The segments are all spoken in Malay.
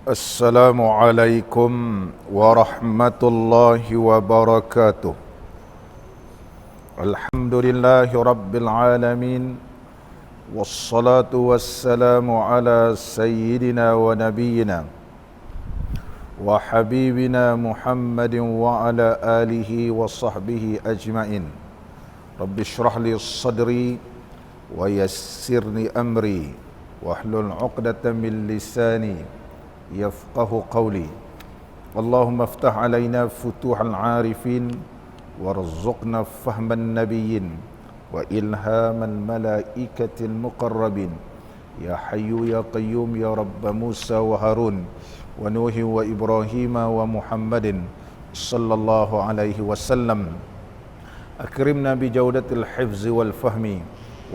Assalamualaikum warahmatullahi wabarakatuh. Alhamdulillahi rabbil alamin. Wassalatu wassalamu ala sayyidina wa nabiyyina wa habibina Muhammadin wa ala alihi wa sahbihi ajma'in. Rabbi shrah li sadri wa yassirni amri wahlul 'uqdatam min lisani يفقه قولي. اللهم افتح علينا فتوح العارفين وارزقنا فهم النبيين وإلهام الملائكة المقربين يا حي يا قيوم يا رب موسى وهارون ونوح وإبراهيم ومحمد صلى الله عليه وسلم. أكرمنا بجودة الحفظ والفهم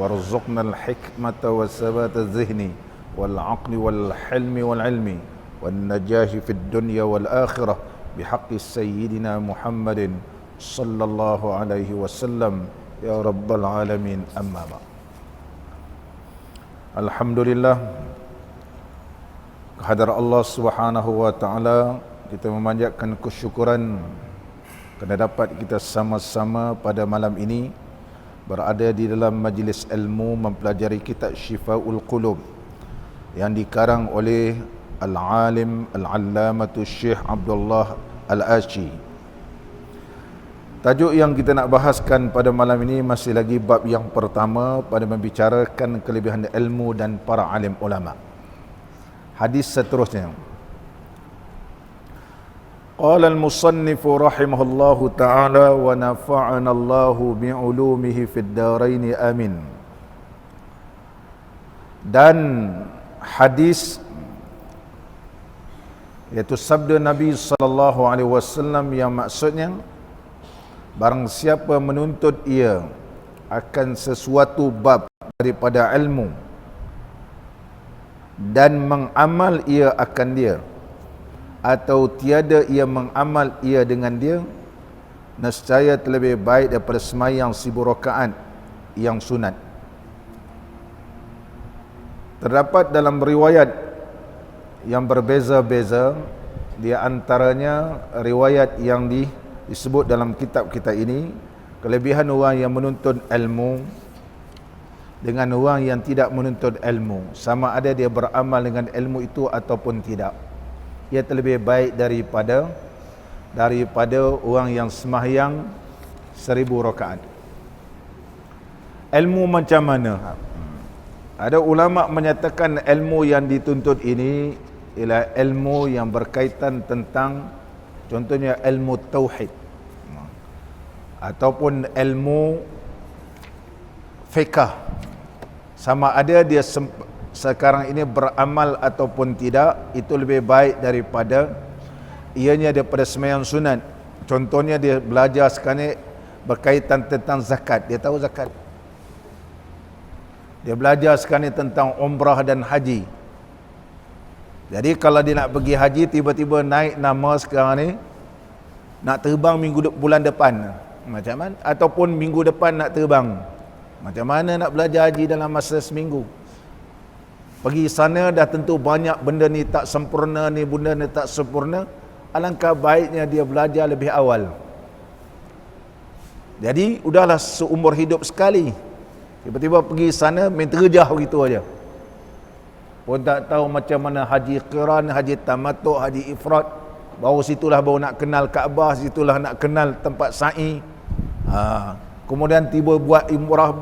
وارزقنا الحكمة وثبات الذهن والعقل والحلم والعلم والنجاح في الدنيا والآخرة بحق سيدنا محمد صلى الله عليه وسلم يا رب العالمين. أما بعد. Alhamdulillah, kehadirat Allah Subhanahu wa taala, kita memanjatkan kesyukuran kerana dapat kita sama-sama pada malam ini berada di dalam majlis ilmu mempelajari kitab Syifaul Qulub yang dikarang oleh Al-Alim Al-Allamatu Syekh Abdullah Al-Ashi. Tajuk yang kita nak bahaskan pada malam ini masih lagi bab yang pertama pada membicarakan kelebihan ilmu dan para alim ulama. Hadis seterusnya. Qala al-musannif rahimahullahu ta'ala wa nafa'ana Allahu bi'ulumihi fid darain amin. Dan hadis iaitu sabda Nabi SAW yang maksudnya, barang siapa menuntut ia akan sesuatu bab daripada ilmu dan mengamal ia akan dia, atau tiada ia mengamal ia dengan dia, nescaya terlebih baik daripada semayang 1000 rakaat yang sunat. Terdapat dalam riwayat yang berbeza-beza, di antaranya riwayat yang disebut dalam kitab kita ini, kelebihan orang yang menuntut ilmu dengan orang yang tidak menuntut ilmu, sama ada dia beramal dengan ilmu itu ataupun tidak, ia terlebih baik daripada orang yang sembahyang 1000 rakaat. Ilmu macam mana? Ada ulama menyatakan ilmu yang dituntut ini ialah ilmu yang berkaitan tentang, contohnya ilmu tauhid ataupun ilmu fiqh. Sama ada dia sekarang ini beramal ataupun tidak, itu lebih baik daripada ianya daripada sembahyang sunat. Contohnya dia belajar sekarang berkaitan tentang zakat, dia tahu zakat. Dia belajar sekarang tentang umrah dan haji. Jadi kalau dia nak pergi haji, tiba-tiba naik nama sekarang ni, nak terbang bulan depan, macam mana? Ataupun minggu depan nak terbang, macam mana nak belajar haji dalam masa seminggu? Pergi sana dah tentu banyak benda ni tak sempurna, ni benda ni tak sempurna. Alangkah baiknya dia belajar lebih awal. Jadi udahlah seumur hidup sekali, tiba-tiba pergi sana main terjah begitu aja, pun tak tahu macam mana haji qiran, haji tamattu', haji ifrad. Baru nak kenal Kaabah, situlah nak kenal tempat sa'i. Kemudian tiba buat umrah,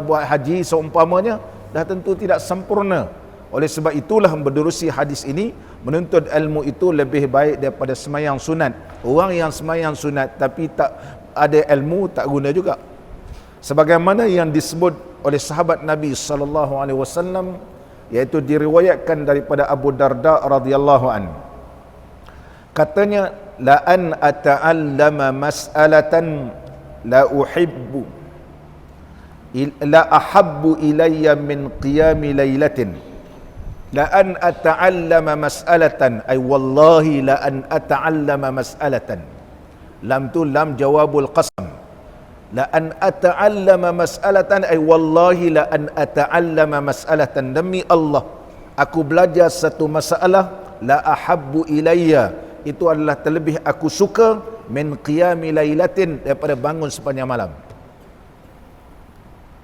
buat haji seumpamanya, dah tentu tidak sempurna. Oleh sebab itulah berdurusi hadis ini, menuntut ilmu itu lebih baik daripada semayang sunat. Orang yang semayang sunat tapi tak ada ilmu, tak guna juga. Sebagaimana yang disebut oleh sahabat Nabi SAW, iaitu diriwayatkan daripada Abu Darda radhiyallahu an. Katanya, la an ata'allama mas'alatan la uhibbu la ahabbu ilayya min qiyami lailatin. La an ata'allama mas'alatan, ay wallahi la an ata'allama mas'alatan. Lam tu lam jawabul qasam. La an ata'allama mas'alatan, ay wallahi la an ata'allama mas'alatan, demi Allah aku belajar satu masalah la ahabbu ilayya, itu adalah terlebih aku suka min qiyami lailatin, daripada bangun sepanjang malam.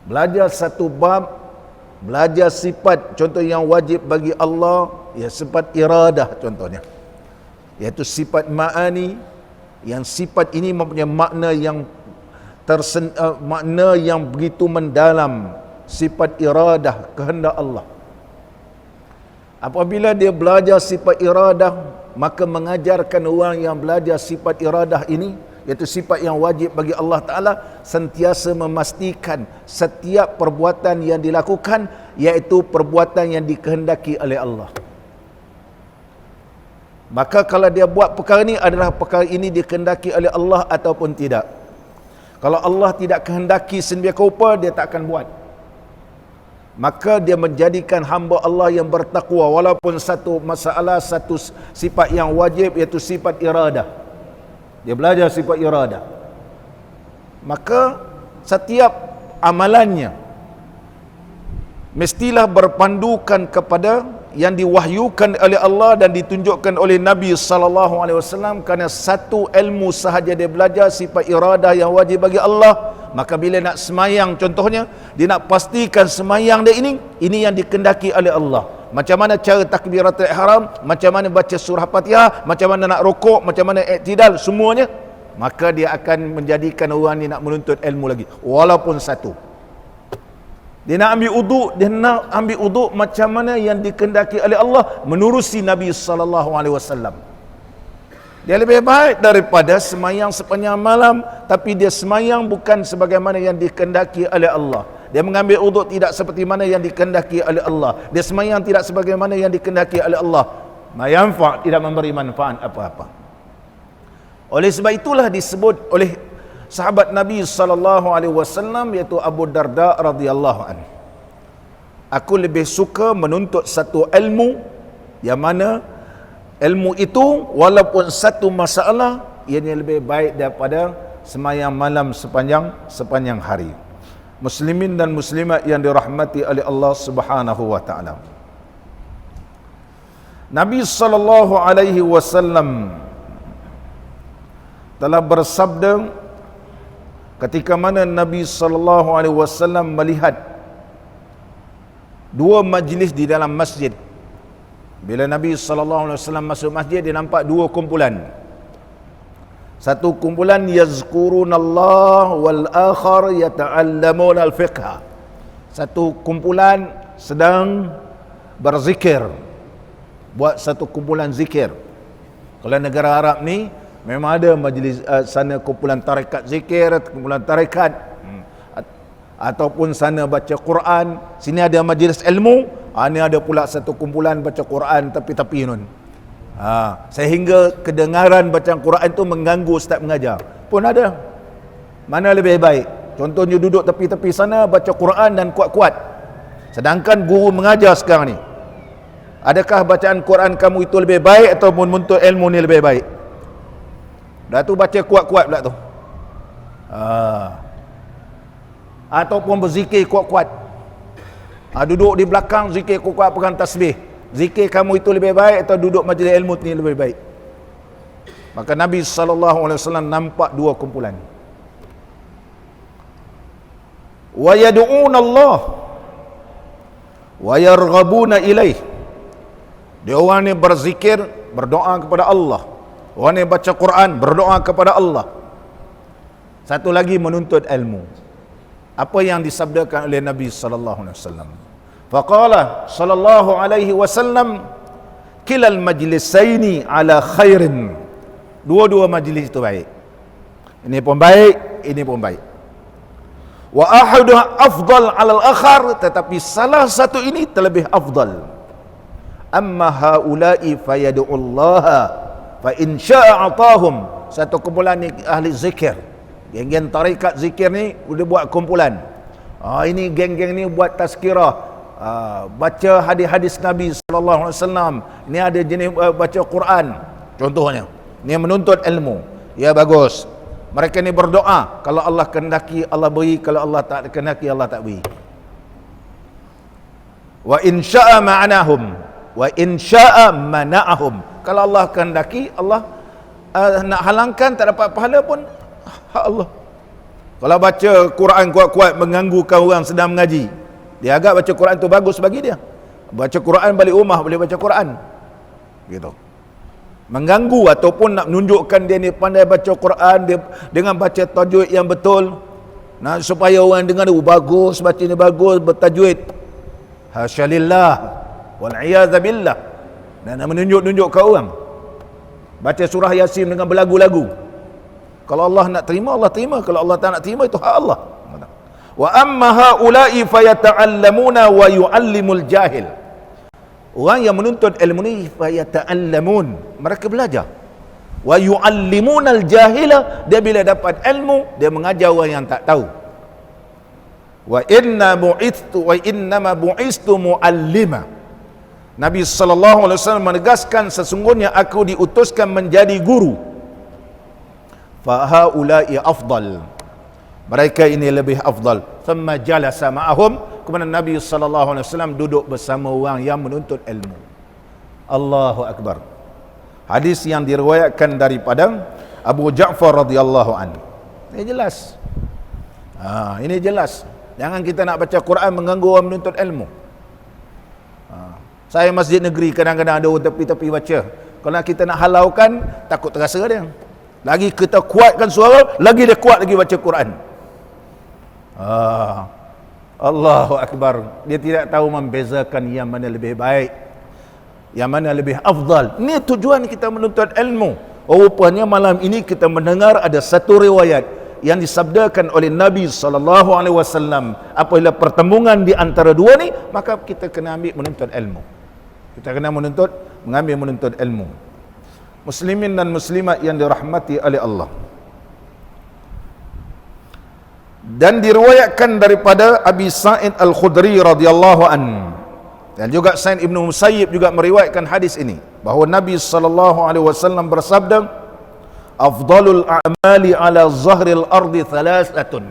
Belajar satu bab, belajar sifat contoh yang wajib bagi Allah, ya sifat iradah contohnya, iaitu sifat ma'ani, yang sifat ini mempunyai makna yang makna yang begitu mendalam, sifat iradah, kehendak Allah. Apabila dia belajar sifat iradah, maka mengajarkan orang yang belajar sifat iradah ini, iaitu sifat yang wajib bagi Allah Ta'ala, sentiasa memastikan setiap perbuatan yang dilakukan iaitu perbuatan yang dikehendaki oleh Allah. Maka kalau dia buat perkara ini, adalah perkara ini dikehendaki oleh Allah ataupun tidak. Kalau Allah tidak kehendaki sedemikian rupa, dia tak akan buat. Maka dia menjadikan hamba Allah yang bertakwa, walaupun satu masalah, satu sifat yang wajib, iaitu sifat iradah, dia belajar sifat iradah, maka setiap amalannya mestilah berpandukan kepada yang diwahyukan oleh Allah dan ditunjukkan oleh Nabi SAW. Kerana satu ilmu sahaja dia belajar sifat iradah yang wajib bagi Allah, maka bila nak semayang contohnya, dia nak pastikan semayang dia ini yang dikehendaki oleh Allah. Macam mana cara takbiratul ihram, macam mana baca surah Fatihah, macam mana nak rukuk, macam mana i'tidal, semuanya. Maka dia akan menjadikan orang ni nak menuntut ilmu lagi, walaupun satu. Dia nak ambil uduk, dia nak ambil uduk macam mana yang dikehendaki oleh Allah, menerusi Nabi SAW. Dia lebih baik daripada semayang sepanjang malam, tapi dia semayang bukan sebagaimana yang dikehendaki oleh Allah. Dia mengambil uduk tidak seperti mana yang dikehendaki oleh Allah. Dia semayang tidak sebagaimana yang dikehendaki oleh Allah. Mayanfa', tidak memberi manfaat apa-apa. Oleh sebab itulah disebut oleh sahabat Nabi SAW, iaitu Abu Darda radhiyallahu anhu, aku lebih suka menuntut satu ilmu yang mana ilmu itu walaupun satu masalah, ianya lebih baik daripada semayang malam sepanjang hari. Muslimin dan muslimat yang dirahmati oleh Allah Subhanahu wa taala. Nabi SAW telah bersabda ketika mana Nabi SAW melihat dua majlis di dalam masjid. Bila Nabi SAW masuk masjid, dia nampak dua kumpulan. Satu kumpulan yazkurunallah wal akhar yata'allamun al-fiqh. Satu kumpulan sedang berzikir, buat satu kumpulan zikir. Kalau negara Arab ni memang ada majlis sana kumpulan tarekat zikir, kumpulan tarekat, ataupun sana baca Quran, sini ada majlis ilmu, ini ada pula satu kumpulan baca Quran tepi-tepi nun. Sehingga kedengaran bacaan Quran itu mengganggu ustaz mengajar. Pun ada. Mana lebih baik? Contohnya duduk tepi-tepi sana baca Quran dan kuat-kuat, sedangkan guru mengajar sekarang ni. Adakah bacaan Quran kamu itu lebih baik ataupun menuntut ilmu ni lebih baik? Dah tu baca kuat-kuat pula tu. Ataupun berzikir kuat-kuat. Duduk di belakang zikir kuat-kuat pegang tasbih. Zikir kamu itu lebih baik atau duduk majlis ilmu ni lebih baik? Maka Nabi SAW nampak dua kumpulan. Wa yad'una Allah wa yarghabuna ilaih. Dia orang ni berzikir, berdoa kepada Allah. Orang ni baca Quran, berdoa kepada Allah. Satu lagi menuntut ilmu. Apa yang disabdakan oleh Nabi SAW? Faqala sallallahu alaihi wasallam, kilal majlisaini ala khairin. Dua-dua majlis itu baik. Ini pun baik, ini pun baik. Wa ahaduha afdal ala al-akhar, tetapi salah satu ini terlebih afdal. Amma haula'i fayadu'ullaha fa in syaa atahum. Satu kumpulan ni ahli zikir, geng-geng tarekat zikir ni udah buat kumpulan. Ini geng-geng ni buat tazkirah, baca hadis-hadis Nabi SAW. Ini ada jenis baca Quran contohnya. Ini menuntut ilmu. Ya bagus. Mereka ni berdoa, kalau Allah kehendaki Allah beri, kalau Allah tak kehendaki Allah tak beri. Wa in syaa ma'anahum. wa in syaa mana'ahum. Kalau Allah kehendaki, Allah nak halangkan, tak dapat pahala pun hak Allah. Kalau baca Quran kuat-kuat mengganggukan orang sedang mengaji, dia agak baca Quran tu bagus bagi dia. Baca Quran balik rumah boleh baca Quran. Gitu. Mengganggu ataupun nak menunjukkan dia ni pandai baca Quran, dia dengan baca tajwid yang betul. Nah, supaya orang dengar bagus, baca ni bagus, bertajwid. Hasyalillah wal iyadza billah. Dan nak menunjuk-nunjuk ke orang. Baca surah Yasin dengan berlagu-lagu. Kalau Allah nak terima, Allah terima. Kalau Allah tak nak terima, itu hak Allah. Wa amma haula'i fayata'allamuna wa yu'allimul jahil. Orang yang menuntut ilmu ni fayata'allamun, mereka belajar. Wa yu'allimunal jahila, dia bila dapat ilmu, dia mengajar orang yang tak tahu. Wa innama bu'istu mu'allima. Nabi sallallahu alaihi wasallam menegaskan, sesungguhnya aku diutuskan menjadi guru. Fa haula'i afdal, mereka ini lebih afdal. Thumma jalasa ma'ahum, kemudian Nabi sallallahu alaihi wasallam duduk bersama orang yang menuntut ilmu. Allahu akbar. Hadis yang diriwayatkan daripada Abu Ja'far radhiyallahu an. Ini jelas. Ini jelas. Jangan kita nak baca Quran mengganggu orang menuntut ilmu. Saya masjid negeri kadang-kadang ada orang tepi-tepi baca. Kalau kita nak halaukan, takut terasa dia. Lagi kita kuatkan suara, lagi dia kuat lagi baca Quran. Allahu akbar. Dia tidak tahu membezakan yang mana lebih baik, yang mana lebih afdal. Ini tujuan kita menuntut ilmu. Rupanya malam ini kita mendengar ada satu riwayat yang disabdakan oleh Nabi SAW. Apabila pertemuan di antara dua ni, maka kita kena ambil menuntut ilmu. Kita kena mengambil menuntut ilmu. Muslimin dan muslimat yang dirahmati oleh Allah. Dan diriwayatkan daripada Abi Sa'id Al-Khudri radhiyallahu an, dan juga Sa'id Ibn Musayyib juga meriwayatkan hadis ini, bahawa Nabi SAW bersabda, afdalul a'mali ala zahril ardi thalathatun.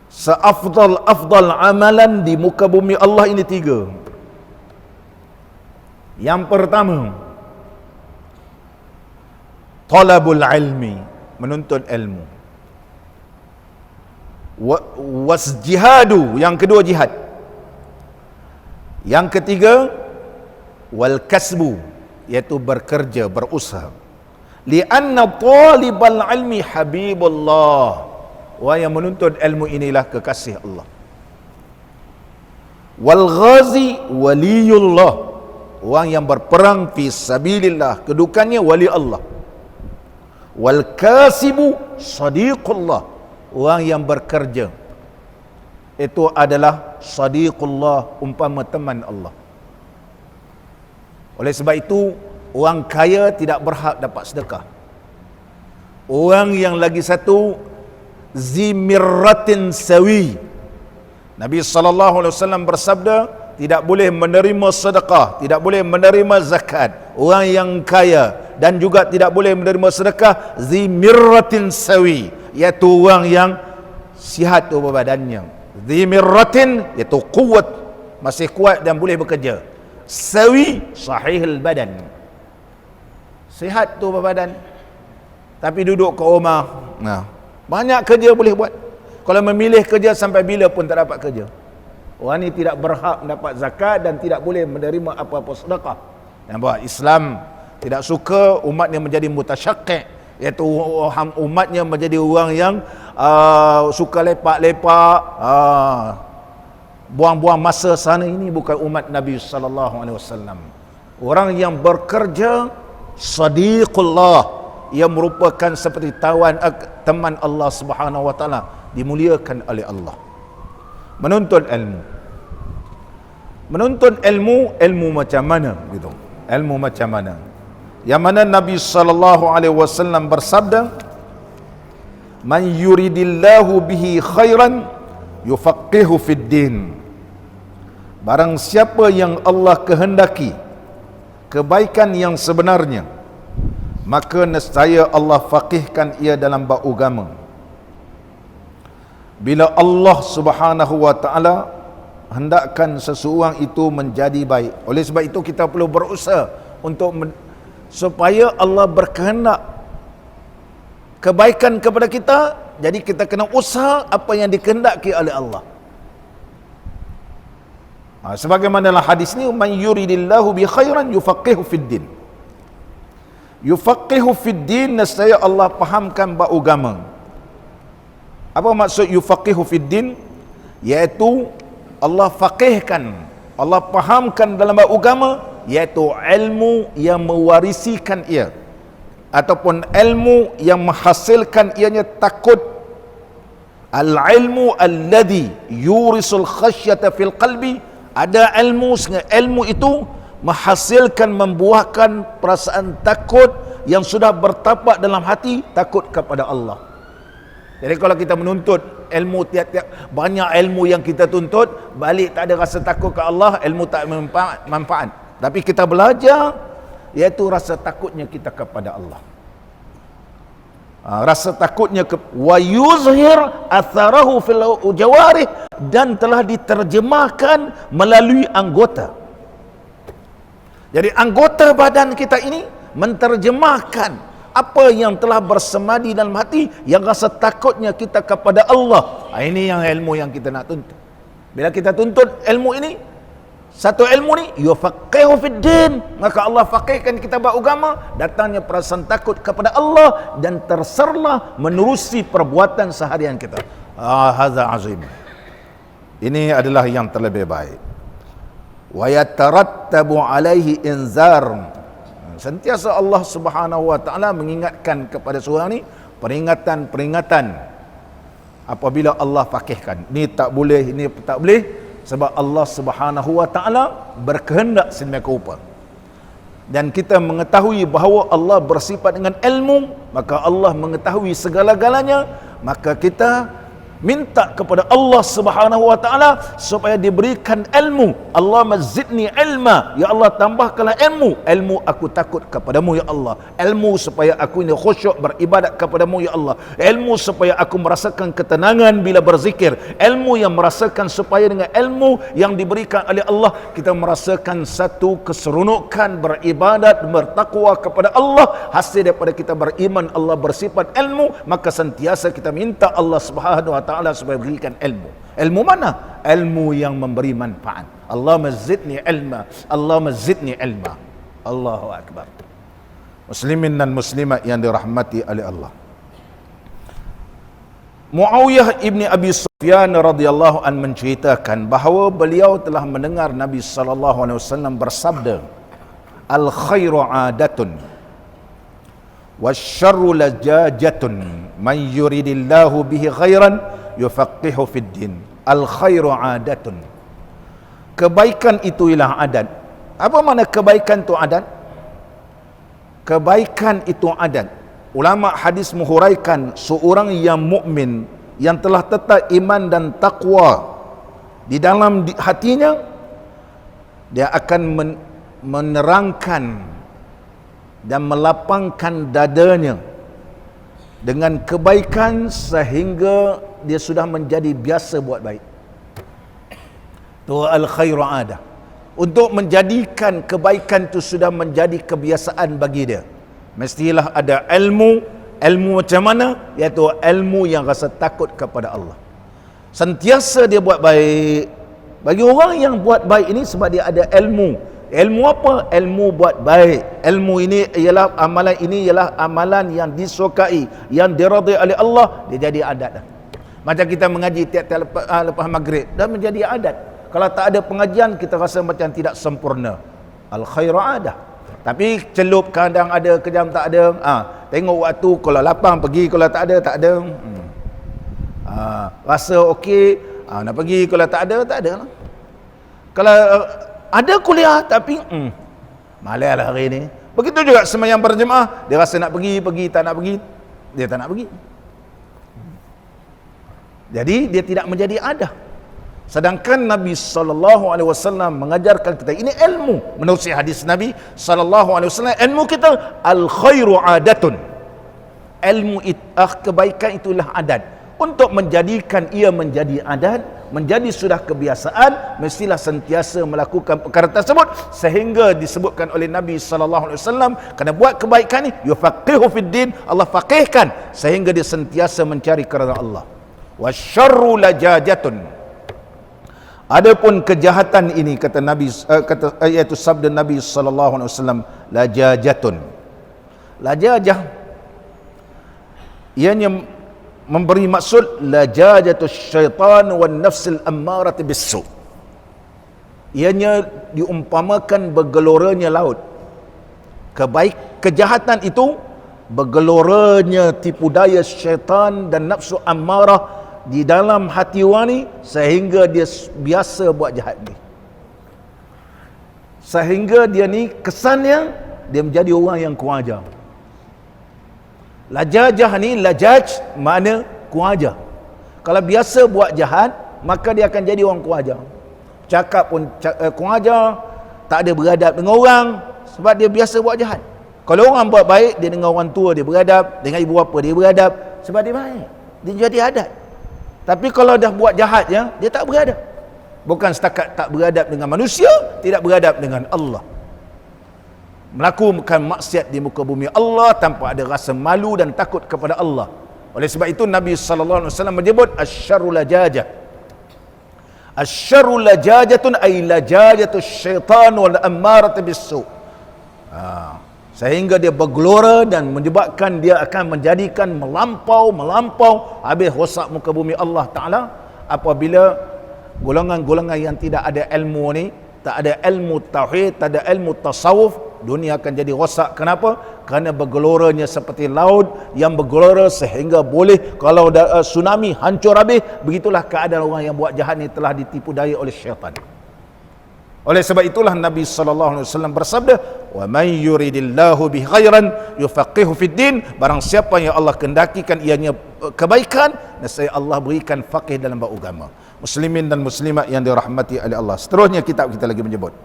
Seafdal amalan di muka bumi Allah ini tiga. Yang pertama, talabul ilmi, menuntut ilmu. Wasjihadu, yang kedua jihad. Yang ketiga, wal kasbu, iaitu bekerja, berusaha. Lianna talibal ilmi habibullah, orang yang menuntut ilmu inilah kekasih Allah. Wal ghazi waliyullah, orang yang berperang fi sabilillah, kedudukannya wali Allah. Wal kasibu sadiqullah, orang yang bekerja itu adalah sadiqullah, umpama teman Allah. Oleh sebab itu, orang kaya tidak berhak dapat sedekah. Orang yang lagi satu, zimirratin sawi. Nabi SAW bersabda, tidak boleh menerima sedekah, tidak boleh menerima zakat orang yang kaya, dan juga tidak boleh menerima sedekah zimirratin sawi, iaitu orang yang sihat tu badannya. Zimirratin iaitu kuat, masih kuat dan boleh bekerja. Sawi sahihul badan, sihat tu badan tapi duduk ke rumah. Banyak kerja boleh buat. Kalau memilih kerja sampai bila pun tak dapat kerja. Orang ni tidak berhak mendapat zakat dan tidak boleh menerima apa-apa sedekah. Nampak, Islam tidak suka umatnya menjadi mutasyaqqiq, iaitu umatnya menjadi orang yang suka lepak-lepak, buang-buang masa sana. Ini bukan umat Nabi SAW. Orang yang bekerja sadiqullah, ia merupakan seperti teman Allah Subhanahu wa taala, dimuliakan oleh Allah. Menuntut ilmu. Menuntut ilmu, ilmu macam mana gitu. Ilmu macam mana? Yang mana Nabi SAW bersabda, man yuridillahu bihi khairan yufaqihu fid din. Barang siapa yang Allah kehendaki kebaikan yang sebenarnya, maka nescaya Allah faqihkan ia dalam bab agama. Bila Allah Subhanahu wa taala hendakkan seseorang itu menjadi baik. Oleh sebab itu kita perlu berusaha untuk supaya Allah berkehendak kebaikan kepada kita. Jadi kita kena usaha apa yang dikehendaki oleh Allah. Sebagaimana hadis ni, man yuridillahu bi khairan yufaqihu fid din. Yufaqihu fid din, nescaya Allah fahamkan beragama. Apa maksud yufaqihu fid din? Iaitu Allah faqihkan, Allah fahamkan dalam agama, iaitu ilmu yang mewarisikan ia, ataupun ilmu yang menghasilkan ianya takut. Al-ilmu alladhi yurisul khasyata fil qalbi. Ada ilmu, sehingga ilmu itu menghasilkan, membuahkan perasaan takut yang sudah bertapak dalam hati, takut kepada Allah. Jadi kalau kita menuntut ilmu tiap-tiap, banyak ilmu yang kita tuntut, balik tak ada rasa takut ke Allah, ilmu tak manfaat. Tapi kita belajar, iaitu rasa takutnya kita kepada Allah. Rasa takutnya wa yuzhir atharahu fil jawarih, dan telah diterjemahkan melalui anggota. Jadi anggota badan kita ini menterjemahkan apa yang telah bersemadi dalam hati, yang rasa takutnya kita kepada Allah. Ini yang ilmu yang kita nak tuntut. Bila kita tuntut ilmu ini, satu ilmu ni yufaqihu fid din, maka Allah faqihkan kita beragama, datangnya perasaan takut kepada Allah, dan terserlah menerusi perbuatan seharian kita. Hadza azim. Ini adalah yang terlebih baik. Wa yatarattabu alaihi inzar. Sentiasa Allah Subhanahu wa taala mengingatkan kepada seorang ni peringatan-peringatan apabila Allah faqihkan. Ini tak boleh, ini tak boleh, sebab Allah Subhanahu wa taala berkehendak sedemikian rupa. Dan kita mengetahui bahawa Allah bersifat dengan ilmu, maka Allah mengetahui segala-galanya, maka kita minta kepada Allah Subhanahu wa taala supaya diberikan ilmu. Allahumma zidni ilma, ya Allah tambahkanlah ilmu. Ilmu aku takut kepadamu ya Allah. Ilmu supaya aku ini khusyuk beribadat kepadamu ya Allah. Ilmu supaya aku merasakan ketenangan bila berzikir. Ilmu yang merasakan supaya dengan ilmu yang diberikan oleh Allah kita merasakan satu keseronokan beribadat, bertakwa kepada Allah. Hasil daripada kita beriman Allah bersifat ilmu, maka sentiasa kita minta Allah Subhanahu wa taala supaya berikan ilmu. Ilmu mana? Ilmu yang memberi manfaat. Allahumma zidni ilma, Allahumma zidni ilma. Allahu akbar. Muslimin dan muslimat yang dirahmati oleh Allah. Muawiyah ibni Abi Sufyan radhiyallahu an menceritakan bahawa beliau telah mendengar Nabi sallallahu alaihi wasallam bersabda, al khairu adatun wasyarru lajajatun man yuridillahu bihi khairan yufaqihu fid din. Al khairu adatun. Kebaikan itu ialah adat. Apa makna kebaikan itu adat? Kebaikan itu adat. Ulama hadis menghuraikan seorang yang mukmin yang telah tetap iman dan takwa di dalam hatinya, dia akan menerangkan dan melapangkan dadanya dengan kebaikan sehingga dia sudah menjadi biasa buat baik. Tu al khairu ada. Untuk menjadikan kebaikan itu sudah menjadi kebiasaan bagi dia, mestilah ada ilmu. Ilmu macam mana? Iaitu ilmu yang rasa takut kepada Allah. Sentiasa dia buat baik. Bagi orang yang buat baik ini sebab dia ada ilmu. Ilmu apa? Ilmu buat baik. Ilmu ini ialah amalan, ini ialah amalan yang disukai, yang diridai oleh Allah. Dia jadi adat dah. Macam kita mengaji tiap-tiap lepas maghrib, dah menjadi adat. Kalau tak ada pengajian, kita rasa macam tidak sempurna. Al khairu adah. Tapi celup kadang ada, kejam tak ada. Tengok waktu, kalau lapang pergi, kalau tak ada, tak ada. Rasa okey, nak pergi, kalau tak ada, tak ada. Kalau ada kuliah, tapi malas lah hari ni. Begitu juga sembahyang berjemaah, dia rasa nak pergi, tak nak pergi, dia tak nak pergi. Jadi dia tidak menjadi adah. Sedangkan Nabi SAW mengajarkan kita, ini ilmu. Menurut hadis Nabi SAW, ilmu kita al khairu adatun. Ilmu kebaikan itulah adat. Untuk menjadikan ia menjadi adat, menjadi sudah kebiasaan, mestilah sentiasa melakukan perkara tersebut, sehingga disebutkan oleh Nabi sallallahu alaihi wasallam, kerana buat kebaikan ni yufaqihu fid din, Allah faqihkan sehingga dia sentiasa mencari kerana Allah. Wasyarru lajajatun, adapun kejahatan ini, kata Nabi, iaitu sabda Nabi sallallahu alaihi wasallam, lajajatun. Lajajah ianya memberi maksud lajajatus syaitan wan nafsil ammarati bisu. Ianya diumpamakan bergeloranya laut. Kejahatan itu bergeloranya tipu daya syaitan dan nafsu ammarah di dalam hati wani, sehingga dia biasa buat jahat ni. Sehingga dia ni kesannya dia menjadi orang yang kurang ajar. Lajajah ni, lajaj makna kurang ajar. Kalau biasa buat jahat, maka dia akan jadi orang kurang ajar. Cakap pun kurang ajar, tak ada beradab dengan orang, sebab dia biasa buat jahat. Kalau orang buat baik, dia dengan orang tua dia beradab, dengan ibu bapa dia beradab, sebab dia baik, dia jadi adat. Tapi kalau dah buat jahatnya, dia tak beradab. Bukan setakat tak beradab dengan manusia, tidak beradab dengan Allah. Melakukan maksiat di muka bumi Allah tanpa ada rasa malu dan takut kepada Allah. Oleh sebab itu Nabi sallallahu alaihi wasallam menyebut asyarru lajajah. Asyarru lajajatun ay lajajatus syaitan wal ammaratu bisu. Sehingga dia bergelora dan menyebabkan dia akan menjadikan melampau habis rosak muka bumi Allah Taala apabila golongan-golongan yang tidak ada ilmu ni, tak ada ilmu tauhid, tak ada ilmu tasawuf, dunia akan jadi rosak. Kenapa? Kerana bergeloranya seperti laut yang bergelora sehingga boleh kalau tsunami hancur habis. Begitulah keadaan orang yang buat jahat ni telah ditipu daya oleh syaitan. Oleh sebab itulah Nabi sallallahu alaihi wasallam bersabda, "Wa may yuridillahu bihi khairan yufaqihu fid din." Barang siapa yang Allah kehendakikan ianya kebaikan, nescaya Allah berikan faqih dalam beragama. Muslimin dan muslimat yang dirahmati oleh Allah. Seterusnya kitab kita lagi menyebut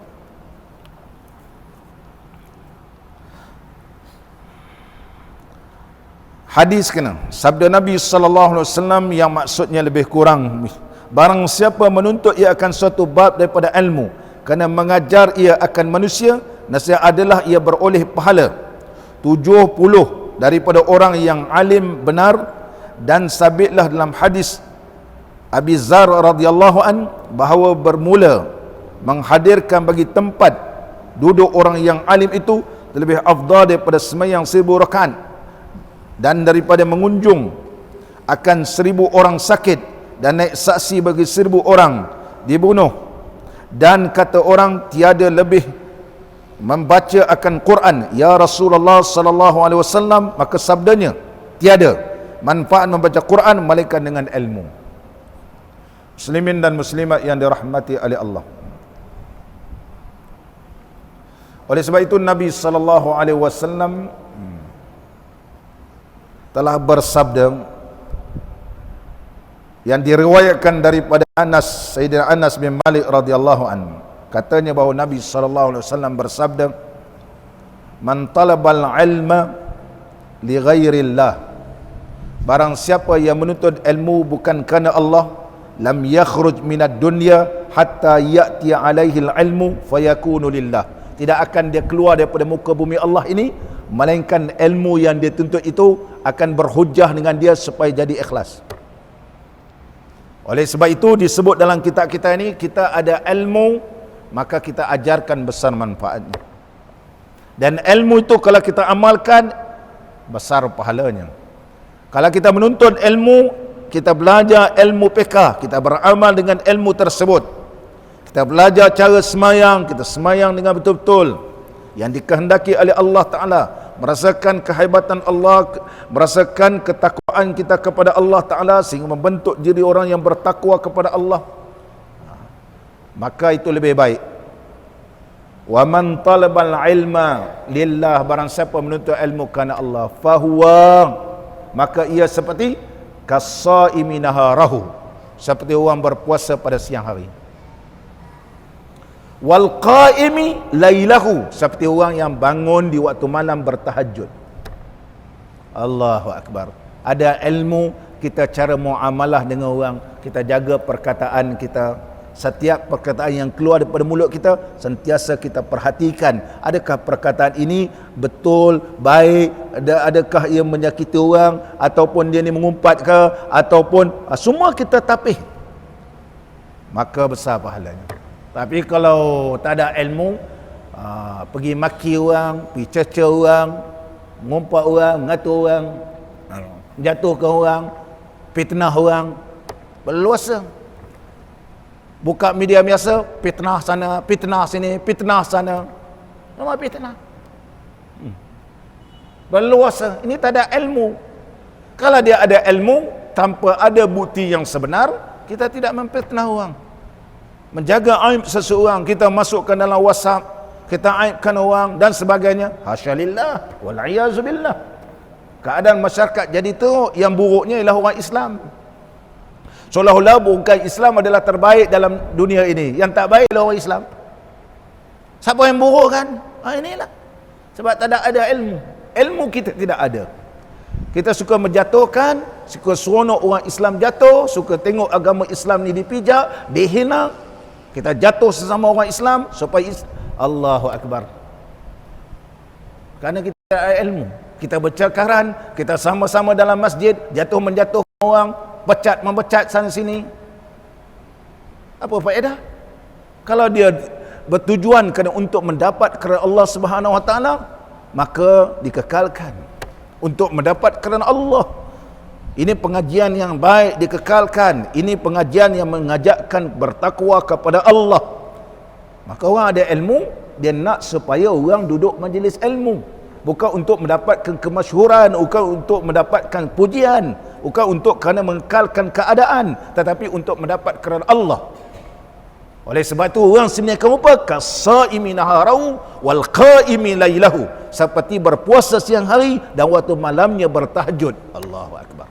hadis kena sabda Nabi sallallahu alaihi wasallam yang maksudnya lebih kurang, barang siapa menuntut ia akan suatu bab daripada ilmu, kerana mengajar ia akan manusia, nescaya adalah ia beroleh pahala 70 daripada orang yang alim benar. Dan sabitlah dalam hadis Abi Zar radhiyallahu an bahawa bermula menghadirkan bagi tempat duduk orang yang alim itu lebih afdal daripada sembahyang 1000 rakaat, dan daripada mengunjung akan 1000 orang sakit, dan naik saksi bagi 1000 orang dibunuh. Dan kata orang tiada lebih membaca akan Quran ya Rasulullah sallallahu alaihi wasallam, maka sabdanya tiada manfaat membaca Quran melainkan dengan ilmu. Muslimin dan muslimat yang dirahmati oleh Allah. Oleh sebab itu Nabi sallallahu alaihi wasallam telah bersabda yang diriwayatkan daripada Anas, Sayyidina Anas bin Malik radhiyallahu anhu, katanya bahawa Nabi sallallahu alaihi wasallam bersabda, "Man talabal ilma li ghairillah." Barang siapa yang menuntut ilmu bukan kerana Allah, lam yakhruj minad dunya hatta ya'ti alaihi ilmu fayakunu lillah. Tidak akan dia keluar daripada muka bumi Allah ini melainkan ilmu yang dia tuntut itu akan berhujjah dengan dia supaya jadi ikhlas. Oleh sebab itu disebut dalam kitab kita ini, kita ada ilmu maka kita ajarkan besar manfaatnya. Dan ilmu itu kalau kita amalkan besar pahalanya. Kalau kita menuntut ilmu, kita belajar ilmu fiqh, kita beramal dengan ilmu tersebut. Kita belajar cara semayang, kita semayang dengan betul-betul yang dikehendaki oleh Allah Ta'ala, merasakan kehebatan Allah, merasakan ketakwaan kita kepada Allah Ta'ala sehingga membentuk diri orang yang bertakwa kepada Allah, maka itu lebih baik. Wa man talabal ilma lillah, barang siapa menuntut ilmu kerana Allah, fahuwa, maka ia seperti kasaimi naharahu, seperti orang berpuasa pada siang hari. Wal qaimi lailahu, seperti orang yang bangun di waktu malam bertahajud. Allahu akbar. Ada ilmu, kita cara muamalah dengan orang, kita jaga perkataan kita. Setiap perkataan yang keluar daripada mulut kita, sentiasa kita perhatikan, adakah perkataan ini betul, baik, adakah ia menyakiti orang, ataupun dia ni mengumpat ke, ataupun semua kita tapih, maka besar pahalanya. Tapi kalau tak ada ilmu, pergi maki orang, pergi cerca orang, mengumpat orang, mengatur orang, jatuhkan orang, fitnah orang, berluasa. Buka media biasa, fitnah sana, fitnah sini, fitnah sana. Nama fitnah. Berluasa. Ini tak ada ilmu. Kalau dia ada ilmu, tanpa ada bukti yang sebenar, kita tidak memfitnah orang. Menjaga aib seseorang, kita masukkan dalam WhatsApp, kita aibkan orang dan sebagainya. Hasyalillah, wal'iyazubillah. Keadaan masyarakat jadi tu, yang buruknya ialah orang Islam. Seolah-olah bukan Islam adalah terbaik dalam dunia ini. Yang tak baik adalah orang Islam. Siapa yang buruk kan? Inilah. Sebab tak ada ilmu. Ilmu kita tidak ada. Kita suka menjatuhkan, suka seronok orang Islam jatuh, suka tengok agama Islam ni dipijak, dihina. Kita jatuh sesama orang Islam supaya Allahu Akbar. Kerana kita ada ilmu. Kita bercakaran, kita sama-sama dalam masjid, jatuh-menjatuhkan orang, pecat mempecat sana sini. Apa faedah? Kalau dia bertujuan kerana untuk mendapat kerana Allah Subhanahu Wa Taala, maka dikekalkan untuk mendapat kerana Allah. Ini pengajian yang baik dikekalkan. Ini pengajian yang mengajakkan bertakwa kepada Allah. Maka orang ada ilmu, dia nak supaya orang duduk majlis ilmu, bukan untuk mendapatkan kemasyhuran, bukan untuk mendapatkan pujian, bukan untuk kerana mengekalkan keadaan, tetapi untuk mendapat kerana Allah. Oleh sebab itu orang sebenarnya kamu apa? Kasaimi naharau wal qaimi lailahu. Seperti berpuasa siang hari dan waktu malamnya bertahajud. Allahu Akbar.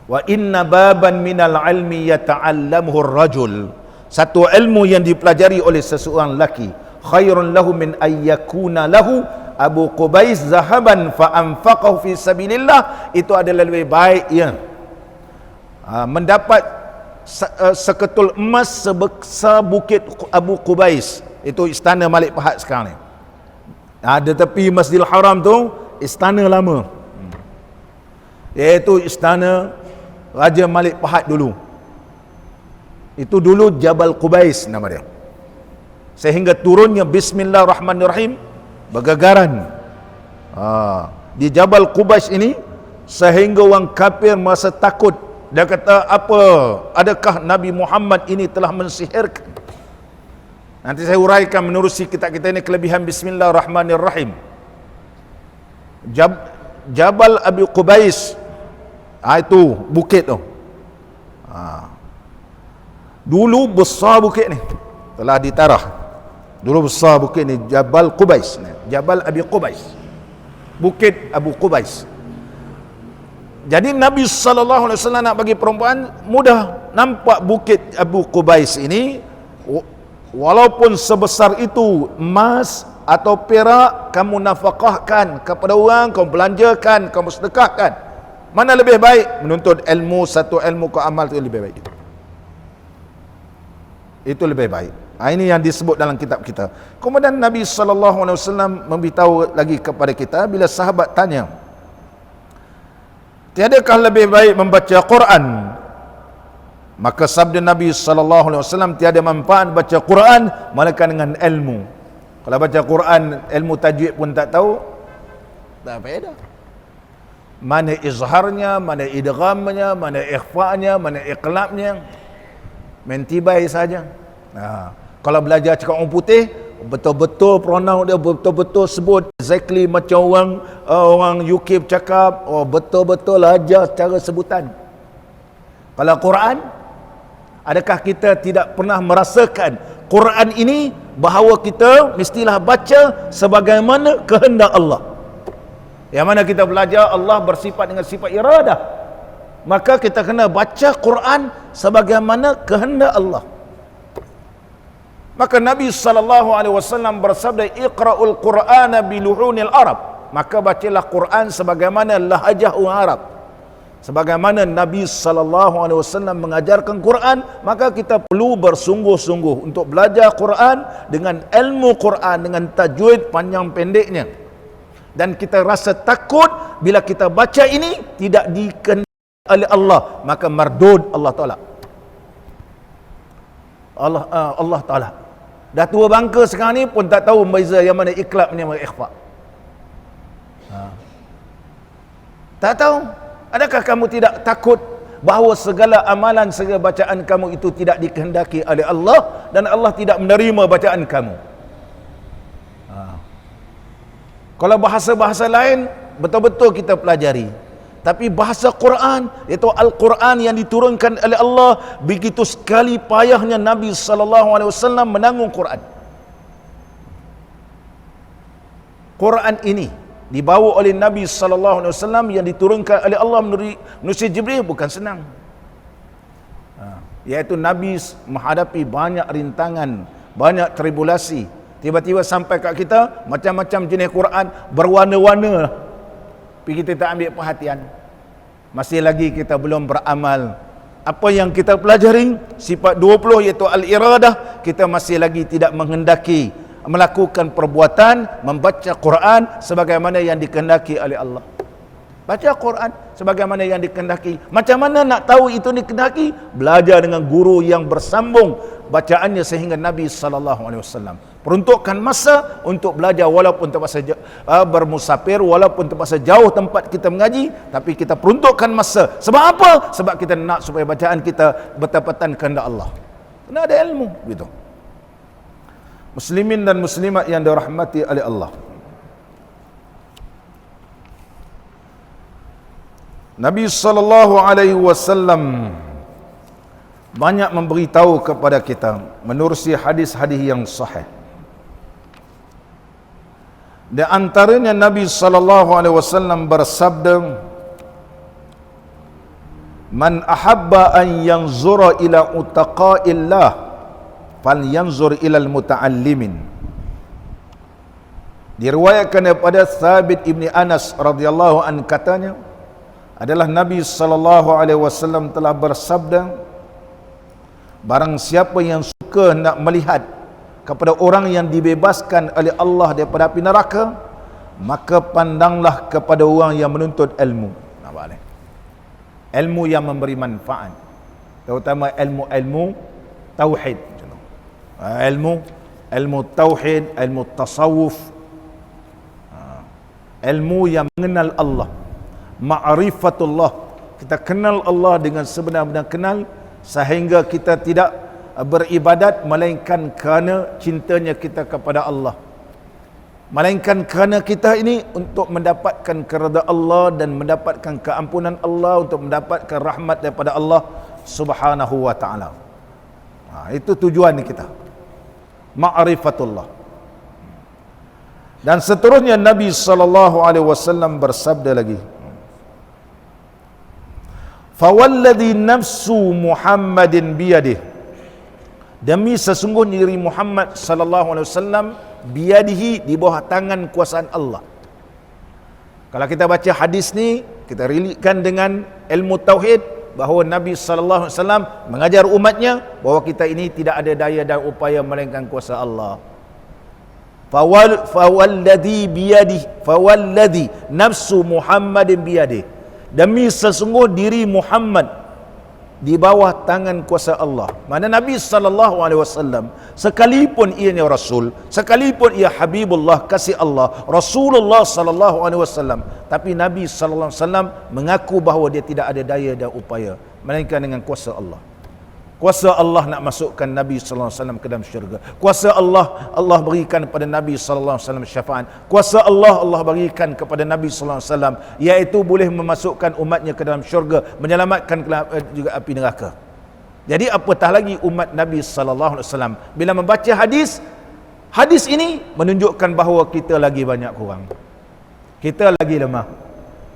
Wa inna baban minal ilmi yata'allamuhu ar-rajul. Satu ilmu yang dipelajari oleh seseorang lelaki, khairun lahu min ayyakuna lahu Abu Qubais zahaban fa anfaqahu fi sabilillah. Itu adalah lebih baik ya, mendapat seketul emas sebesar bukit Abu Qubais. Itu istana Malik Fahad sekarang ni. Ada tepi Masjidil Haram tu istana lama, iaitu istana Raja Malik Fahad dulu. Itu dulu Jabal Qubais nama dia. Sehingga turunnya Bismillahirrahmanirrahim bergegaran di Jabal Qubais ini, sehingga orang kafir merasa takut. Dia kata, apa, adakah Nabi Muhammad ini telah mensihirkan? Nanti saya uraikan menerusi kitab kita ini kelebihan Bismillahirrahmanirrahim. Jabal Abi Qubais, itu bukit tu. Dulu besar bukit ni, telah ditarah. Dulu besar bukit ni, Jabal Qubais, Jabal Abi Qubais, bukit Abu Qubais. Jadi Nabi SAW nak bagi perempuan mudah nampak bukit Abu Qubais ini, walaupun sebesar itu emas atau perak, kamu nafkahkan kepada orang, kamu belanjakan, kamu sedekahkan. Mana lebih baik? Menuntut ilmu, satu ilmu ke amal itu lebih baik. Itu lebih baik. Ini yang disebut dalam kitab kita. Kemudian Nabi SAW memberitahu lagi kepada kita, bila sahabat tanya, tiadakah lebih baik membaca Quran? Maka sabda Nabi SAW, tiada manfaat baca Quran melainkan dengan ilmu. Kalau baca Quran, ilmu tajwid pun tak tahu, tak faedah. Mana izharnya, mana idghamnya, mana ikhfa'nya, mana iqlabnya, mentibai saja. Kalau belajar cakap orang putih, betul-betul pronoun dia betul-betul sebut exactly macam orang UK bercakap, betul-betul ajar cara sebutan. Kalau Quran, adakah kita tidak pernah merasakan Quran ini bahawa kita mestilah baca sebagaimana kehendak Allah? Yang mana kita belajar Allah bersifat dengan sifat iradah, maka kita kena baca Quran sebagaimana kehendak Allah. Maka Nabi SAW bersabda, Iqra'ul Qur'ana biluhunil Arab. Maka bacalah Quran sebagaimana lahajah orang Arab. sebagaimana Nabi sallallahu alaihi wasallam mengajarkan Quran, maka kita perlu bersungguh-sungguh untuk belajar Quran dengan ilmu Quran, dengan tajwid panjang pendeknya. Dan kita rasa takut bila kita baca ini tidak dikehendaki oleh Allah, maka mardud Allah Taala. Allah Taala dah tua bangka sekarang ni pun tak tahu beza yang mana iqlab ni, mana ikhfa. Tak tahu. Adakah kamu tidak takut bahawa segala amalan, segala bacaan kamu itu tidak dikehendaki oleh Allah dan Allah tidak menerima bacaan kamu? Kalau bahasa-bahasa lain betul-betul kita pelajari, tapi bahasa Quran, iaitu Al-Quran yang diturunkan oleh Allah, begitu sekali payahnya Nabi sallallahu alaihi wasallam menanggung Quran. Quran ini dibawa oleh Nabi sallallahu alaihi wasallam yang diturunkan oleh Allah melalui Jibril, bukan senang. Iaitu Nabi menghadapi banyak rintangan, banyak tribulasi. Tiba-tiba sampai kat kita macam-macam jenis Quran berwarna-warna, tapi kita tak ambil perhatian. Masih lagi kita belum beramal. Apa yang kita pelajari sifat 20 iaitu al-iradah, kita masih lagi tidak menghendaki melakukan perbuatan membaca Quran sebagaimana yang dikehendaki oleh Allah. Baca Quran sebagaimana yang dikehendaki. Macam mana nak tahu itu dikehendaki? Belajar dengan guru yang bersambung bacaannya sehingga Nabi sallallahu alaihi wasallam peruntukkan masa untuk belajar, walaupun terpaksa bermusafir, walaupun terpaksa jauh tempat kita mengaji, tapi kita peruntukkan masa. Sebab apa? Sebab kita nak supaya bacaan kita bertepatan kehendak Allah. Kena ada ilmu gitu. Muslimin dan muslimat yang dirahmati oleh Allah, Nabi sallallahu alaihi wasallam banyak memberitahu kepada kita menerusi hadis-hadis yang sahih. Di antaranya Nabi sallallahu alaihi wasallam bersabda, "Man ahabba an yanzura ila utaqaillah falyanzur ila almuta'allimin." Diriwayatkan daripada Thabit ibni Anas radhiyallahu an, katanya adalah Nabi sallallahu alaihi wasallam telah bersabda, barang siapa yang suka nak melihat kepada orang yang dibebaskan oleh Allah daripada api neraka, maka pandanglah kepada orang yang menuntut ilmu. Nampak ni? Ilmu yang memberi manfaat, terutama ilmu tauhid. Ilmu tauhid, ilmu tasawuf, ilmu yang mengenal Allah, ma'rifatullah. Kita kenal Allah dengan sebenar-benar kenal, sehingga kita tidak beribadat melainkan kerana cintanya kita kepada Allah, melainkan kerana kita ini untuk mendapatkan keridhaan Allah dan mendapatkan keampunan Allah, untuk mendapatkan rahmat daripada Allah Subhanahu wa taala. Itu tujuan kita, ma'rifatullah. Dan seterusnya Nabi sallallahu alaihi wasallam bersabda lagi, "Fawalladhi nafsu Muhammadin biyadihi," demi sesungguhnya diri Muhammad sallallahu alaihi wasallam biyadihi, di bawah tangan kuasaan Allah. Kalau kita baca hadis ni, kita relitkan dengan ilmu tauhid, bahawa Nabi sallallahu alaihi wasallam mengajar umatnya bahawa kita ini tidak ada daya dan upaya melainkan kuasa Allah. Fawalladhi biyadihi, fawalladhi nafsu Muhammadin biyadihi, demi sesungguh diri Muhammad di bawah tangan kuasa Allah. Mana Nabi sallallahu alaihi wasallam sekalipun ianya rasul, sekalipun ia habibullah, kasih Allah, Rasulullah sallallahu alaihi wasallam, tapi Nabi sallallahu alaihi wasallam mengaku bahawa dia tidak ada daya dan upaya melainkan dengan kuasa Allah. Kuasa Allah nak masukkan Nabi sallallahu alaihi wasallam ke dalam syurga. Kuasa Allah, Allah berikan kepada Nabi sallallahu alaihi wasallam syafaat. Kuasa Allah, Allah berikan kepada Nabi sallallahu alaihi wasallam, iaitu boleh memasukkan umatnya ke dalam syurga, menyelamatkan juga api neraka. Jadi apatah lagi umat Nabi sallallahu alaihi wasallam. Bila membaca hadis ini menunjukkan bahawa kita lagi banyak kurang. Kita lagi lemah.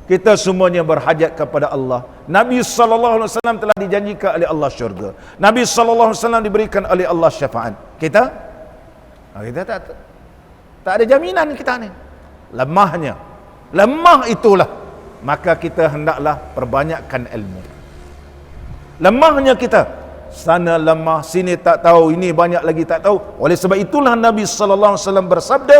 Kita semuanya berhajat kepada Allah. Nabi sallallahu alaihi wasallam telah dijanjikan oleh Allah syurga. Nabi sallallahu alaihi wasallam diberikan oleh Allah syafaat. Kita tak ada jaminan kita ni. Lemahnya. Lemah itulah maka kita hendaklah perbanyakkan ilmu. Lemahnya kita, sana lemah, sini tak tahu, ini banyak lagi tak tahu. Oleh sebab itulah Nabi sallallahu alaihi wasallam bersabda,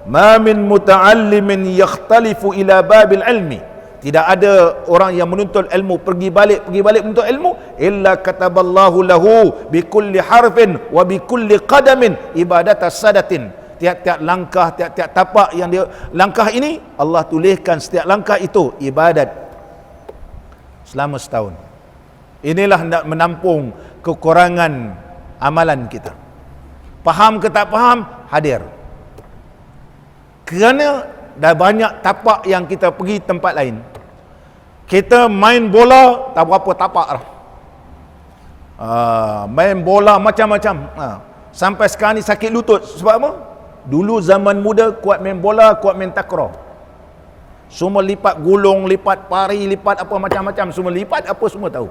"Ma min muta'allimin yakhtalifu ila babil ilmi." Tidak ada orang yang menuntut ilmu pergi balik menuntut ilmu, illa kataballahu lahu bi kulli harfin wa bi kulli qadamin ibadata sadatin. Tiap-tiap langkah, tiap-tiap tapak yang dia langkah ini, Allah tuliskan setiap langkah itu ibadat selama setahun. Inilah hendak menampung kekurangan amalan kita. Faham ke tak faham, hadir. Kerana dah banyak tapak yang kita pergi tempat lain. Kita main bola tak berapa tapak lah. Main bola macam-macam. Sampai sekarang ni sakit lutut. Sebab apa? Dulu zaman muda kuat main bola, kuat main takraw. Semua lipat gulung, lipat pari, lipat apa macam-macam. Semua lipat apa semua tahu.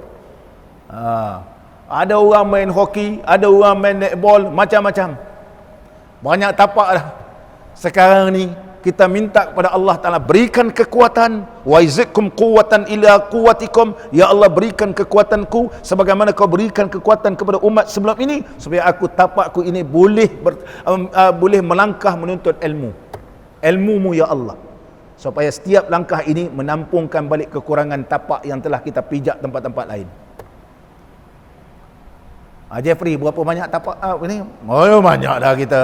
Ada orang main hoki, ada orang main netball, macam-macam. Banyak tapak lah. Sekarang ni kita minta kepada Allah Ta'ala berikan kekuatan, wa izidkum quwwatan ila quwwatikum, ya Allah berikan kekuatanku sebagaimana kau berikan kekuatan kepada umat sebelum ini, supaya aku tapakku ini boleh melangkah menuntut ilmumu ya Allah, supaya setiap langkah ini menampungkan balik kekurangan tapak yang telah kita pijak tempat-tempat lain. Jeffrey, berapa banyak tapak ini? Oh, banyak dah kita.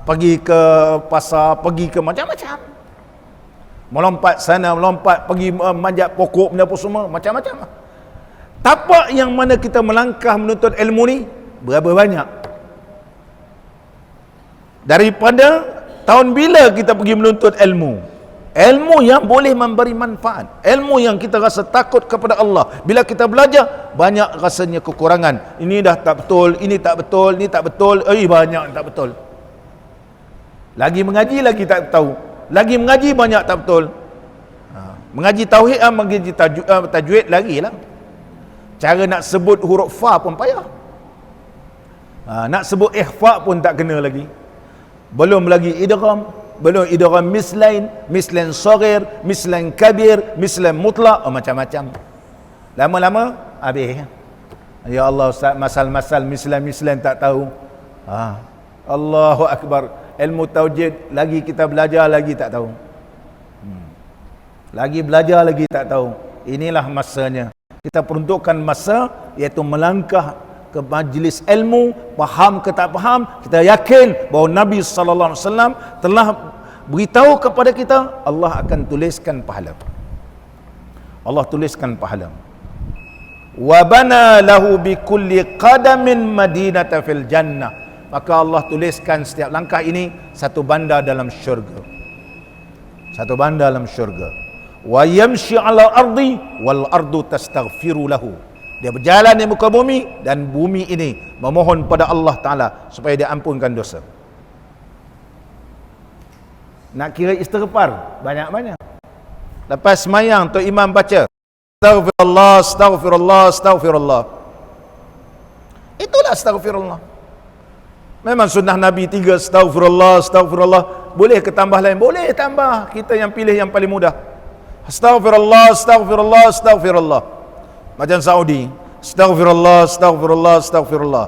Pergi ke pasar, pergi ke macam-macam, melompat sana, melompat, pergi manjat pokok, benda apa semua, macam-macam. Tapak yang mana kita melangkah menuntut ilmu ni, berapa banyak? Daripada tahun bila kita pergi menuntut ilmu? Ilmu yang boleh memberi manfaat, ilmu yang kita rasa takut kepada Allah. Bila kita belajar, banyak rasanya kekurangan. Ini dah tak betul, ini tak betul, ini tak betul, banyak tak betul. Lagi mengaji lagi tak tahu, lagi mengaji banyak tak betul. Mengaji tauhid, mengaji tajwid lagi lah. Cara nak sebut huruf fa pun payah. Nak sebut ikhfa pun tak kena lagi. Belum lagi idgham, belum idgham mislain, mislain saghir, mislain kabir, mislain mutlaq, macam-macam. Lama-lama habis. Ya Allah Ustaz, masal-masal mislain tak tahu. Allahu akbar. Ilmu taujid lagi kita belajar lagi tak tahu. Lagi belajar lagi tak tahu. Inilah masanya. Kita peruntukkan masa, iaitu melangkah ke majlis ilmu, faham ke tak faham, kita yakin bahawa Nabi sallallahu alaihi wasallam telah beritahu kepada kita, Allah akan tuliskan pahala. Allah tuliskan pahala. Wa bana lahu bi kulli qadamin madinata fil jannah. Maka Allah tuliskan setiap langkah ini satu bandar dalam syurga. Satu bandar dalam syurga. Wa yamshi 'ala ardi wal ardu tastaghfiru lahu. Dia berjalan di muka bumi dan bumi ini memohon pada Allah Ta'ala supaya dia ampunkan dosa. Nak kira istighfar banyak-banyak. Lepas semayang tu imam baca astaghfirullah, astaghfirullah, astaghfirullah. Itulah astaghfirullah. Memang sunnah Nabi 3 astaghfirullah, astaghfirullah. Boleh ke tambah lain? Boleh tambah. Kita yang pilih yang paling mudah. Astaghfirullah, astaghfirullah, astaghfirullah. Macam Saudi. Astaghfirullah, astaghfirullah, astaghfirullah.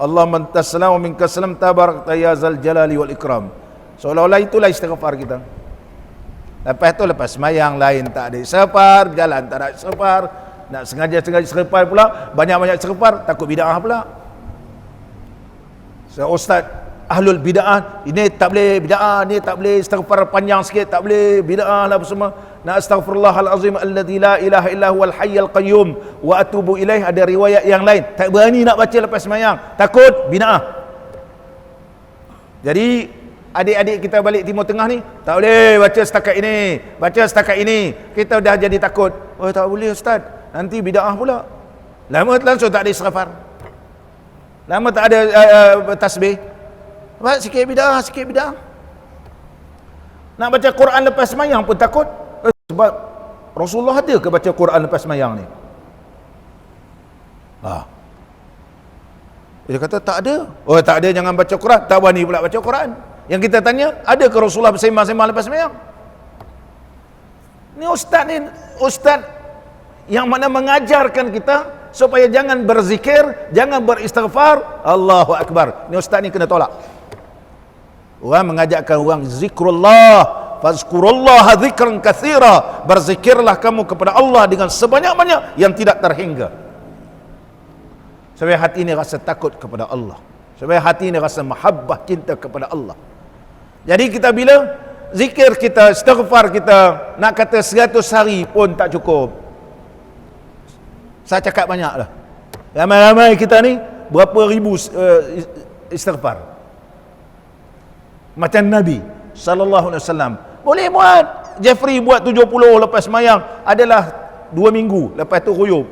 Allah mantassalam wa minkassalam tabarak ya zal jalali wal ikram. Seolah-olah itulah istighfar kita. Lepas tu lepas semayang lain tak ada istighfar, jalan tak ada istighfar, nak sengaja-sengaja istighfar pula, banyak-banyak istighfar, takut bid'ah pula. Ustaz ahlul bid'ah, ini tak boleh bid'ah, ni tak boleh istighfar panjang sikit, tak boleh bid'ah lah semua. Nak astaghfirullahal azim alladzi la ilaha illa huwal hayyul qayyum wa atubu ilaih. Ada riwayat yang lain, tak berani nak baca lepas sembahyang, takut bid'ah. Jadi adik-adik kita balik Timur Tengah ni tak boleh baca setakat ini, baca setakat ini. Kita dah jadi takut. Oh tak boleh ustaz, nanti bid'ah pula. Lama langsung tak ada istighfar. Lama tak ada tasbih. Sikit bid'ah, sikit bid'ah. Nak baca Quran lepas sembahyang pun takut. Sebab Rasulullah ada ke baca Quran lepas sembahyang ni? Dia kata tak ada. Oh tak ada, jangan baca Quran. Tak berani pula baca Quran. Yang kita tanya, ada ke Rasulullah bersembang-sembang lepas sembahyang? Ni ustaz yang mana mengajarkan kita supaya jangan berzikir, jangan beristighfar. Allahu Akbar. Ni ustaz ni kena tolak. Orang mengajarkan orang zikrullah, fazkurullaha zikran katsira. Berzikirlah kamu kepada Allah dengan sebanyak-banyak yang tidak terhingga. Supaya hati ini rasa takut kepada Allah. Supaya hati ini rasa mahabbah, cinta kepada Allah. Jadi kita bila zikir kita, istighfar kita, nak kata 100 hari pun tak cukup. Saya cakap banyak lah. Ramai-ramai kita ni berapa ribu istighfar. Macam Nabi sallallahu alaihi wasallam. Boleh buat. Jeffrey buat 70 lepas semayang, adalah 2 minggu lepas tu ruyup.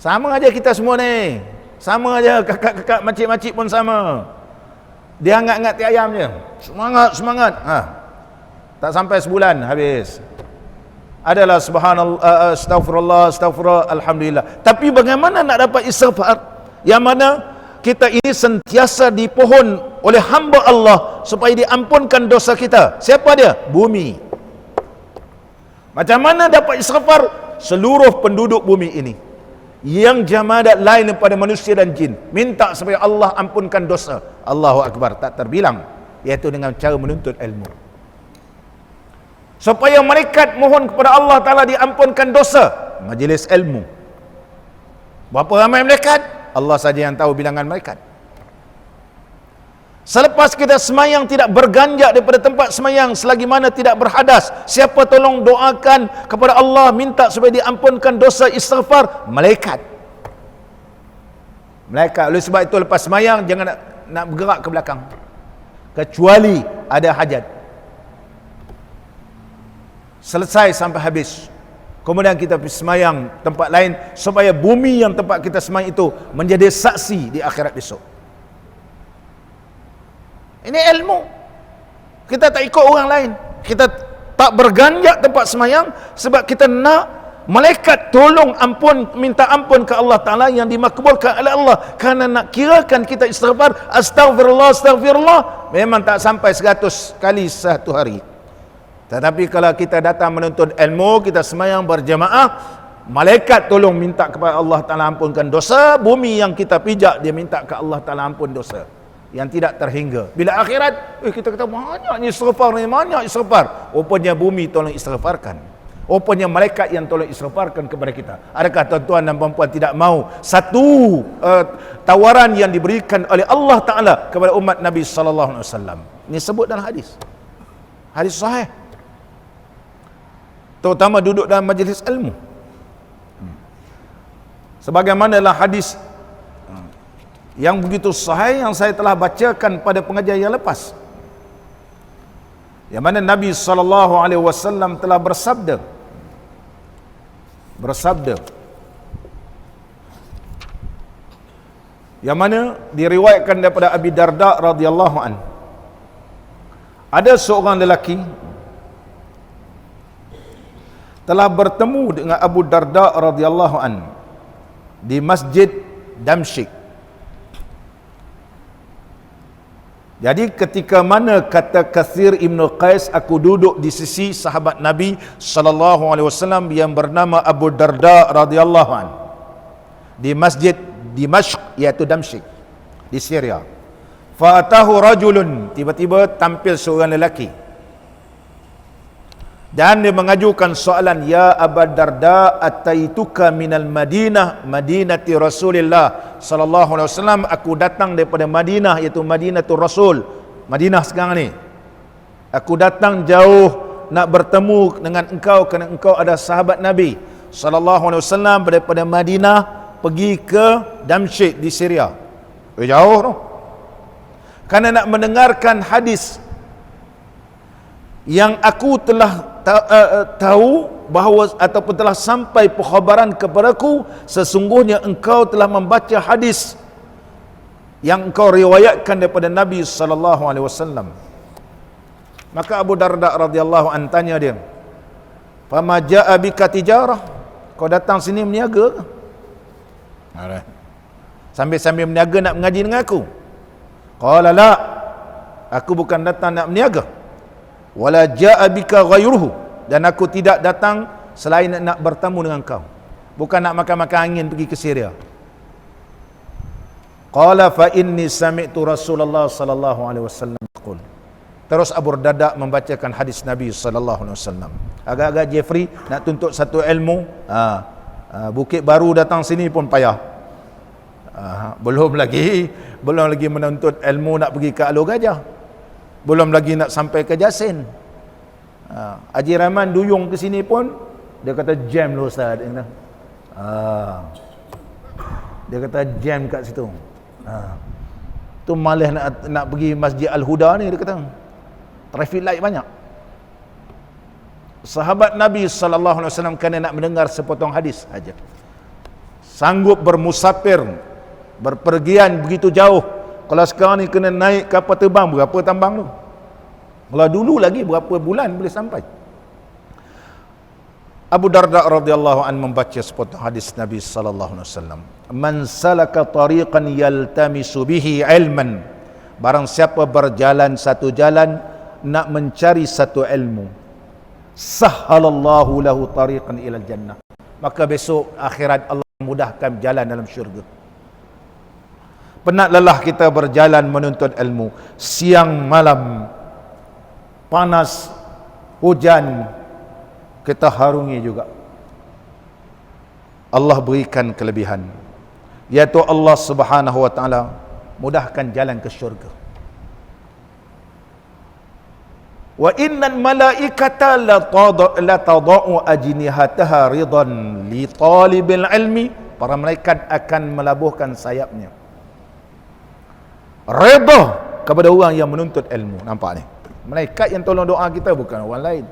Sama aja kita semua ni. Sama aja kakak-kakak, makcik-makcik pun sama. Dia angat-angat tiap ayam je. Semangat. Tak sampai sebulan habis. Adalah subhanallah, astaghfirullah, alhamdulillah. Tapi bagaimana nak dapat istighfar yang mana kita ini sentiasa dipohon oleh hamba Allah supaya diampunkan dosa kita? Siapa dia? Bumi. Macam mana dapat istighfar? Seluruh penduduk bumi ini yang jamadat lain daripada manusia dan jin minta supaya Allah ampunkan dosa. Allahu Akbar, tak terbilang, iaitu dengan cara menuntut ilmu. Supaya malaikat mohon kepada Allah Ta'ala diampunkan dosa, majlis ilmu. Berapa ramai malaikat? Allah saja yang tahu bilangan malaikat. Selepas kita semayang tidak berganjak daripada tempat semayang selagi mana tidak berhadas. Siapa tolong doakan kepada Allah, minta supaya diampunkan dosa, istighfar? Malaikat. Oleh sebab itu lepas semayang jangan nak bergerak ke belakang, kecuali ada hajat. Selesai sampai habis, kemudian kita pergi semayang tempat lain supaya bumi yang tempat kita semayang itu menjadi saksi di akhirat besok. Ini ilmu. Kita tak ikut orang lain. Kita tak berganjak tempat semayang sebab kita nak malaikat tolong minta ampun ke Allah Ta'ala yang dimakbulkan oleh Allah. Kerana nak kirakan kita istighfar, astagfirullah, memang tak sampai 100 kali satu hari. Tetapi kalau kita datang menuntut ilmu, kita semayang berjamaah, malaikat tolong minta kepada Allah Ta'ala ampunkan dosa. Bumi yang kita pijak, dia minta ke Allah Ta'ala ampun dosa yang tidak terhingga. Bila akhirat, kita kata banyak istighfar ni, banyak istighfar. Rupanya bumi tolong istighfarkan. Rupanya malaikat yang tolong istighfarkan kepada kita. Adakah tuan-tuan dan puan-puan tidak mau satu tawaran yang diberikan oleh Allah Ta'ala kepada umat Nabi sallallahu alaihi wasallam? Ini sebut dalam hadis. Hadis sahih. Terutama duduk dalam majlis ilmu. Sebagaimana dalam hadis yang begitu sahih yang saya telah bacakan pada pengajian yang lepas, yang mana Nabi SAW telah bersabda, yang mana diriwayatkan daripada Abi Darda radhiyallahu an. Ada seorang lelaki telah bertemu dengan Abu Darda radhiyallahu an di Masjid Damsyik. Jadi ketika mana kata Katsir Ibn Qais, aku duduk di sisi sahabat Nabi sallallahu alaihi wasallam yang bernama Abu Darda radhiyallahu an di Masjid Dimashq, iaitu Damsyik di Syria. Fa atahu rajulun, tiba-tiba tampil seorang lelaki dan dia mengajukan soalan, ya Abu Darda, ataituka minal Madinah, Madinati Rasulillah sallallahu alaihi wasallam, aku datang daripada Madinah, iaitu Madinatul Rasul, Madinah sekarang ni. Aku datang jauh nak bertemu dengan engkau kerana engkau ada sahabat Nabi sallallahu alaihi wasallam daripada Madinah pergi ke Damsyik di Syria. Jauh tu. Kerana nak mendengarkan hadis yang aku telah tahu bahawa ataupun telah sampai pengkhabaran kepadaku, sesungguhnya engkau telah membaca hadis yang engkau riwayatkan daripada Nabi sallallahu alaihi wasallam. Maka Abu Darda radhiyallahu an tanya dia, "Fama jaa bika tijarah?" Kau datang sini berniaga ke? Sambil-sambil berniaga nak mengaji dengan aku? Qala la, aku bukan datang nak berniaga. Wala jaa bika ghairuhu, dan aku tidak datang selain nak bertemu dengan kau, bukan nak makan-makan angin pergi ke Syria. Qala fa inni sami'tu Rasulullah sallallahu alaihi wasallam yaqul. Terus Abu Darda membacakan hadis Nabi sallallahu alaihi wasallam. Agak-agak Jeffrey nak tuntut satu ilmu, Bukit Baru datang sini pun payah. Belum lagi menuntut ilmu nak pergi ke Alur Gajah. Belum lagi nak sampai ke Jasin. Haji Rahman duyung ke sini pun dia kata jam lu ustaz. Dia kata jam kat situ. Tu malah nak pergi Masjid Al-Huda ni, dia kata traffic light banyak. Sahabat Nabi sallallahu alaihi wasallam kerana nak mendengar sepotong hadis aja, sanggup bermusafir, berpergian begitu jauh. Kalau sekarang ni kena naik kapal terbang, berapa tambang tu? Kalau dulu lagi berapa bulan boleh sampai. Abu Darda radhiyallahu an membaca sepotong hadis Nabi sallallahu alaihi wasallam, man salaka tariqan yaltamisu bihi ilman, barang siapa berjalan satu jalan nak mencari satu ilmu, sahhalallahu lahu tariqan ilal jannah, maka besok akhirat Allah mudahkan jalan dalam syurga. Penat lelah kita berjalan menuntut ilmu, siang malam, panas, hujan, kita harungi juga. Allah berikan kelebihan, iaitu Allah subhanahu wa ta'ala mudahkan jalan ke syurga. Wa innal malaikata la tadau ajnihataha ridan li talibil ilmi, para malaikat akan melabuhkan sayapnya redha kepada orang yang menuntut ilmu. Nampak ni, malaikat yang tolong doa kita bukan orang lain.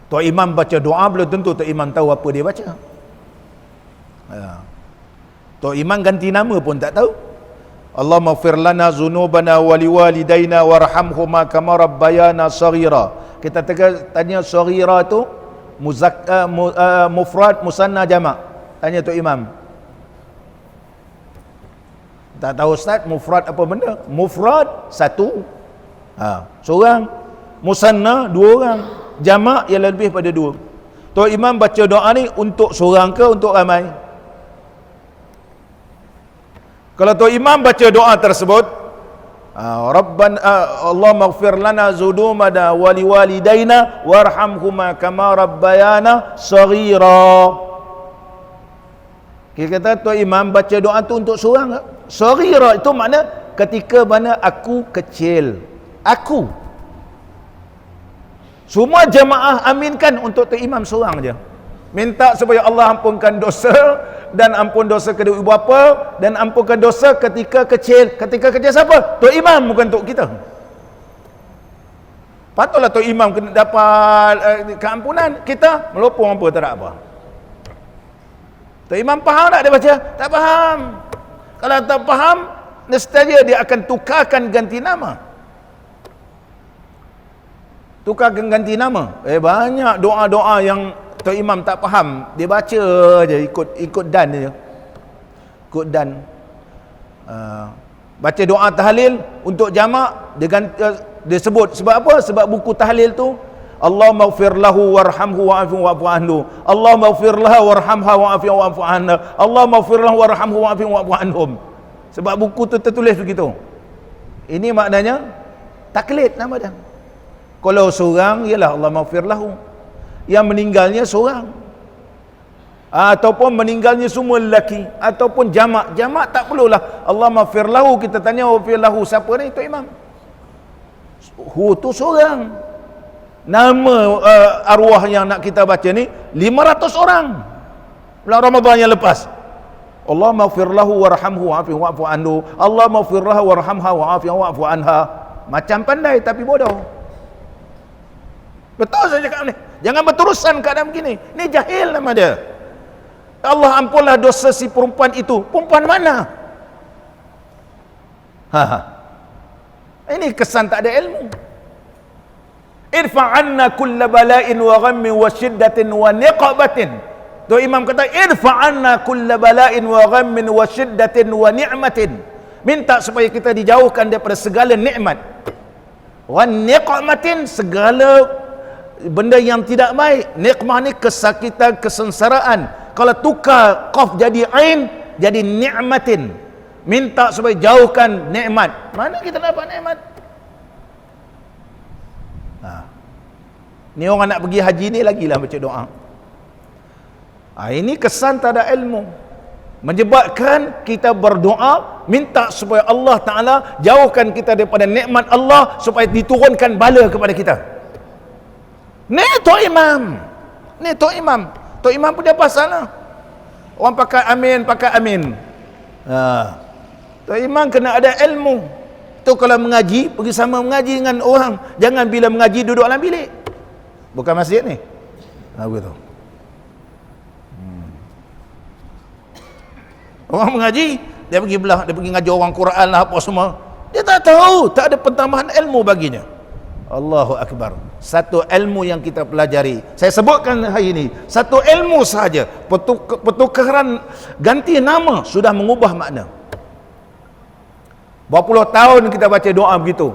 Tok Imam baca doa, belum tentu Tok Imam tahu apa dia baca. Tok Imam ganti nama pun tak tahu. Allahumma ighfir lana dzunubana wa liwalidayna warhamhuma kama rabbayana shaghira. Kita tanya shaghira tu mufrad, musanna, jamak. Tanya Tok Imam. Tak tahu ustaz, mufrad apa benda? Mufrad satu, seorang. Musanna dua orang. Jamak yang lebih pada dua. Tok Imam baca doa ni untuk seorang ke untuk ramai? Kalau Tok Imam baca doa tersebut, Rabbana Allahumma ighfir lana dzunubana wa liwalidayna warhamhuma kama rabbayana shaghira. Kita kata Tok Imam baca doa tu untuk seorang ke? Shaghira itu makna ketika mana aku kecil. Aku. Semua jemaah aminkan untuk Tok Imam seorang je. Minta supaya Allah ampunkan dosa, dan ampun dosa kedua ibu bapa, dan ampunkan dosa ketika kecil. Ketika kecil siapa? Tok Imam, bukan untuk kita. Patutlah Tok Imam kena dapat keampunan. Kita melopong apa, tak ada apa. Tok Imam faham tak dia baca? Tak faham. Kalau tak faham, nescaya dia akan tukarkan ganti nama. Tukarkan ganti nama. Banyak doa-doa yang Tok Imam tak faham, dia baca je, ikut dan je. Ikut dan. Baca doa tahlil untuk jamak, dia sebut sebab apa? Sebab buku tahlil tu Allahumma ighfir lahu warhamhu wa'fu anhu. Allahumma ighfir laha warhamha wa'fu anha. Allahumma ighfir lahu warhamhu wa'fu anhum. Sebab buku tu tertulis begitu. Ini maknanya taklid nama dia. Kalau seorang ialah Allahumma ighfir lahu, yang meninggalnya seorang, ataupun meninggalnya semua lelaki, ataupun jamak. Jamak tak perlulah Allahumma ighfir lahu, kita tanya ighfir lahu siapa ni? Tok Imam. Hu tu seorang. Nama arwah yang nak kita baca ni 500 orang bulan Ramadan yang lepas. Allahumma ighfir lahu warhamhu wa'fu anhu. Allahumma ighfir lahu warhamha wa'fu anha. Macam pandai tapi bodoh. Betul saya cakap ni. Jangan berterusan keadaan begini. Ni jahil nama dia. Allah ampunlah dosa si perempuan itu. Perempuan mana? Ini kesan tak ada ilmu. Irfa'anna kulla bala'in wa ghammin wa shiddatin wa niqabatin. Tu Imam kata irfa'anna kulla bala'in wa ghammin wa shiddatin wa ni'matin. Minta supaya kita dijauhkan daripada segala nikmat. Wa niqabatin, segala benda yang tidak baik. Nikmah ni kesakitan, kesengsaraan. Kalau tukar qaf jadi ain, jadi ni'matin. Minta supaya jauhkan nikmat. Mana kita dapat nikmat? Ni orang nak pergi haji ni lagilah baca doa. Ini kesan tak ada ilmu, menyebabkan kita berdoa minta supaya Allah Ta'ala jauhkan kita daripada nikmat Allah, supaya diturunkan bala kepada kita. Ni Tok Imam, Tok Imam pun dia pasal lah. Orang pakai amin. Tok Imam kena ada ilmu tu. Kalau mengaji, pergi sama mengaji dengan orang, jangan bila mengaji duduk dalam bilik, bukan masjid ni. Begitu. Orang mengaji, dia pergi belah, dia pergi ngaji orang Quran lah apa semua. Dia tak tahu, tak ada pentambahan ilmu baginya. Allahu Akbar. Satu ilmu yang kita pelajari, saya sebutkan hari ini, satu ilmu sahaja, pertukaran ganti nama sudah mengubah makna. Berapa puluh tahun kita baca doa begitu.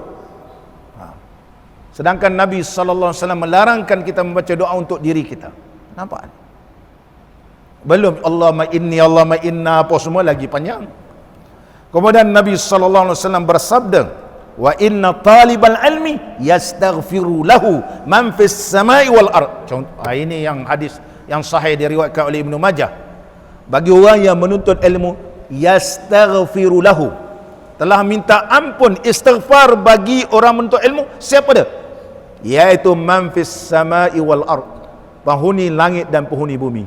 Sedangkan Nabi SAW melarangkan kita membaca doa untuk diri kita. Nampak? Belum Allahumma inna apa semua lagi panjang. Kemudian Nabi SAW bersabda, wa inna talibal ilmi yastaghfiru lahu man fis samai wal ard. Ini yang hadis yang sahih diriwayatkan oleh Ibnu Majah. Bagi orang yang menuntut ilmu, yastaghfiru lahu, telah minta ampun, istighfar bagi orang menuntut ilmu. Siapa dia? Yaitu man fis samai wal ard, penghuni langit dan penghuni bumi.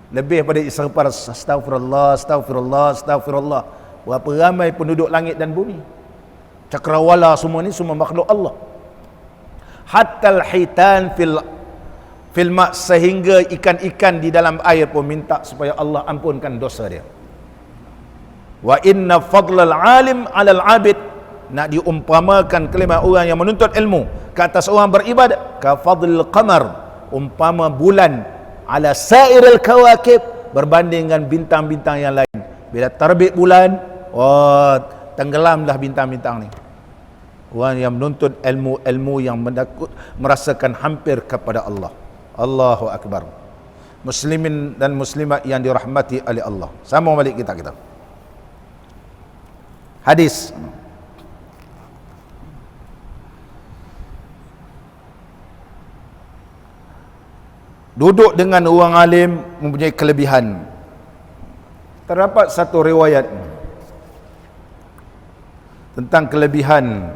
Lebih pada istighfar astagfirullah. Berapa ramai penduduk langit dan bumi, cakrawala semua ni semua makhluk Allah. Hatta al-hitan fil ma', sehingga ikan-ikan di dalam air pun minta supaya Allah ampunkan dosa dia. Wa inna fadlal alim 'alal 'abid, nak diumpamakan kelima orang yang menuntut ilmu ke atas orang beribadat, ka fadlil qamar, umpama bulan, ala sairil kawakib, berbanding dengan bintang-bintang yang lain. Bila terbit bulan, tenggelamlah bintang-bintang ni. Orang yang menuntut ilmu yang merasakan hampir kepada Allah. Allahu Akbar. Muslimin dan muslimat yang dirahmati oleh Allah. Sama balik kita. Hadis. Duduk dengan orang alim mempunyai kelebihan. Terdapat satu riwayat tentang kelebihan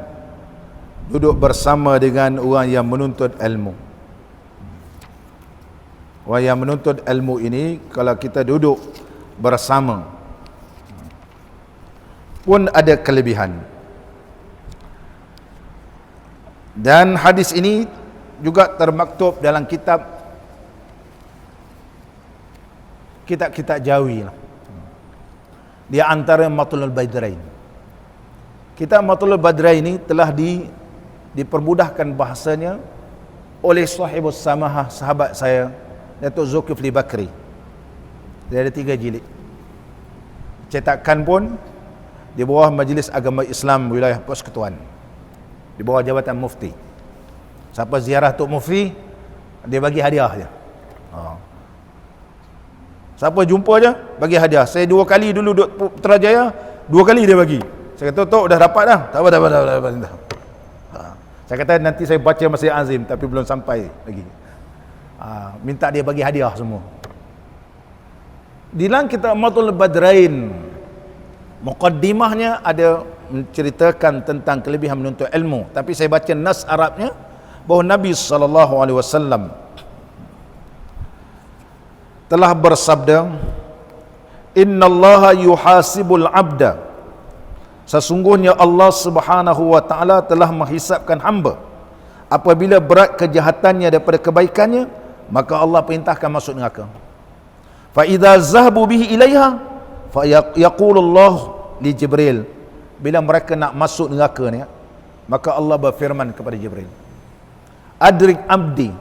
duduk bersama dengan orang yang menuntut ilmu. Orang yang menuntut ilmu ini, kalau kita duduk bersama pun ada kelebihan. Dan hadis ini juga termaktub dalam kitab Jawi lah. Di antara Matlul Badrain. Kitab Matlul Badrain ini telah dipermudahkan bahasanya oleh sahibus samahah, sahabat saya, Datuk Zulkifli Bakri. Dia ada 3 jilid. Cetakan pun di bawah Majlis Agama Islam Wilayah Persekutuan, di bawah Jabatan Mufti. Siapa ziarah Tok Mufti, dia bagi hadiah je. Siapa jumpa je, bagi hadiah. Saya 2 kali dulu duduk Putrajaya, 2 kali dia bagi. Saya kata, Tok dah dapat dah. Tak apa. Saya kata nanti saya baca Masjid Azim, tapi belum sampai lagi. Minta dia bagi hadiah semua. Di dalam kitab Matlul Badrain, muqaddimahnya ada menceritakan tentang kelebihan menuntut ilmu. Tapi saya baca nas Arabnya, bahawa Nabi SAW telah bersabda, innallaha yuhasibul abda, sesungguhnya Allah Subhanahu wa taala telah menghisapkan hamba apabila berat kejahatannya daripada kebaikannya, maka Allah perintahkan masuk neraka. Fa idza zahabu bihi ilaiha fa yaqulullah li Jibril, bila mereka nak masuk neraka ni, maka Allah berfirman kepada Jibril, adrik abdi,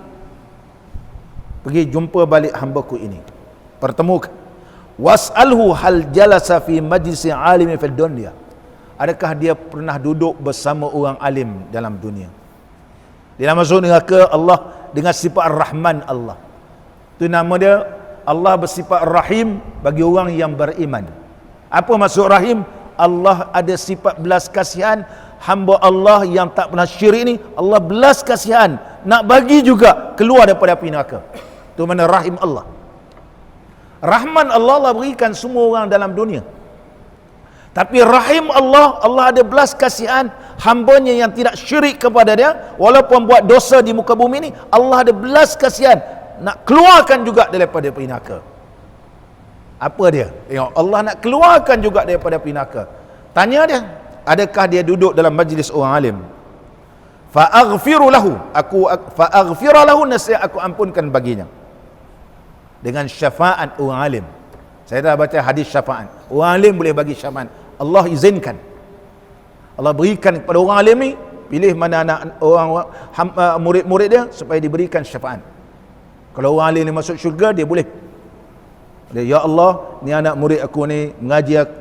pergi jumpa balik hambaku ini, pertemukan. Was'alhu hal jalasa fi majlisi alimi fil dunya, adakah dia pernah duduk bersama orang alim dalam dunia? Dia nak masuk neraka Allah dengan sifat Ar-Rahman Allah. Itu nama dia, Allah bersifat Rahim bagi orang yang beriman. Apa maksud Rahim? Allah ada sifat belas kasihan. Hamba Allah yang tak pernah syirik ni, Allah belas kasihan, nak bagi juga keluar daripada api neraka. Itu mana Rahim Allah. Rahman Allah, Allah berikan semua orang dalam dunia. Tapi Rahim Allah, Allah ada belas kasihan hambanya yang tidak syirik kepada dia, walaupun buat dosa di muka bumi ni, Allah ada belas kasihan, nak keluarkan juga daripada api neraka. Apa dia? Tengok, Allah nak keluarkan juga daripada api neraka. Tanya dia, adakah dia duduk dalam majlis orang alim? Fa'aghfiru lahu, fa'aghfira lahu, nasihat aku ampunkan baginya. Dengan syafaat orang alim. Saya dah baca hadis syafaat. Orang alim boleh bagi syafaat. Allah izinkan. Allah berikan kepada orang alim ni, pilih mana anak orang murid-murid dia supaya diberikan syafaat. Kalau orang alim ni masuk syurga, dia boleh. Dia, ya Allah, ni anak murid aku ni mengaji aku.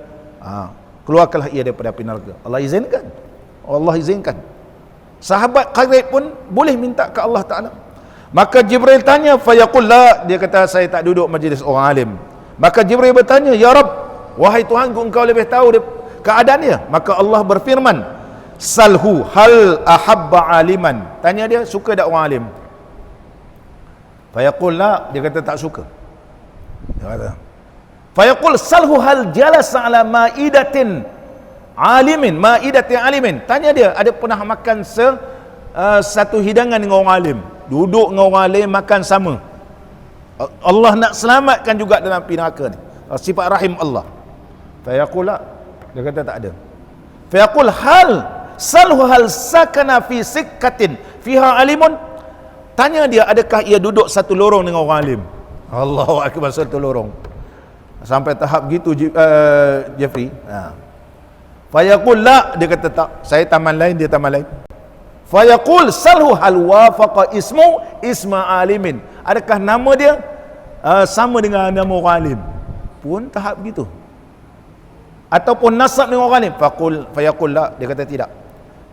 Keluarkanlah ia daripada api neraka. Allah izinkan. Allah izinkan. Sahabat qarib pun boleh minta ke Allah Ta'ala. Maka Jibril tanya, fayaqul la, dia kata saya tak duduk majlis orang alim. Maka Jibril bertanya, ya Rabb, wahai Tuhan, engkau lebih tahu keadaan dia. Maka Allah berfirman, salhu hal ahabba aliman. Tanya dia, suka tak orang alim? Fayaqul la, dia kata tak suka. Dia kata, fayaqul salhu hal jalasa ala ma'idatin alimin. Tanya dia, ada pernah makan satu hidangan dengan orang alim? Duduk dengan orang alim, makan sama. Allah nak selamatkan juga dalam api neraka ni. Sifat Rahim Allah. Fayaqul la, dia kata tak ada. Fayaqul salhu hal sakana fi sikkatin fiha alimun. Tanya dia, adakah ia duduk satu lorong dengan orang alim? Allahu akbar, satu lorong. Sampai tahap gitu Jeffrey. Fayaqul la, dia kata tak, saya taman lain, dia taman lain. Fayaqul salhu hal wafaqa isma alimin. Adakah nama dia sama dengan nama orang alim? Pun tahap gitu. Ataupun nasab dengan orang alim? Fayaqul la, dia kata tidak.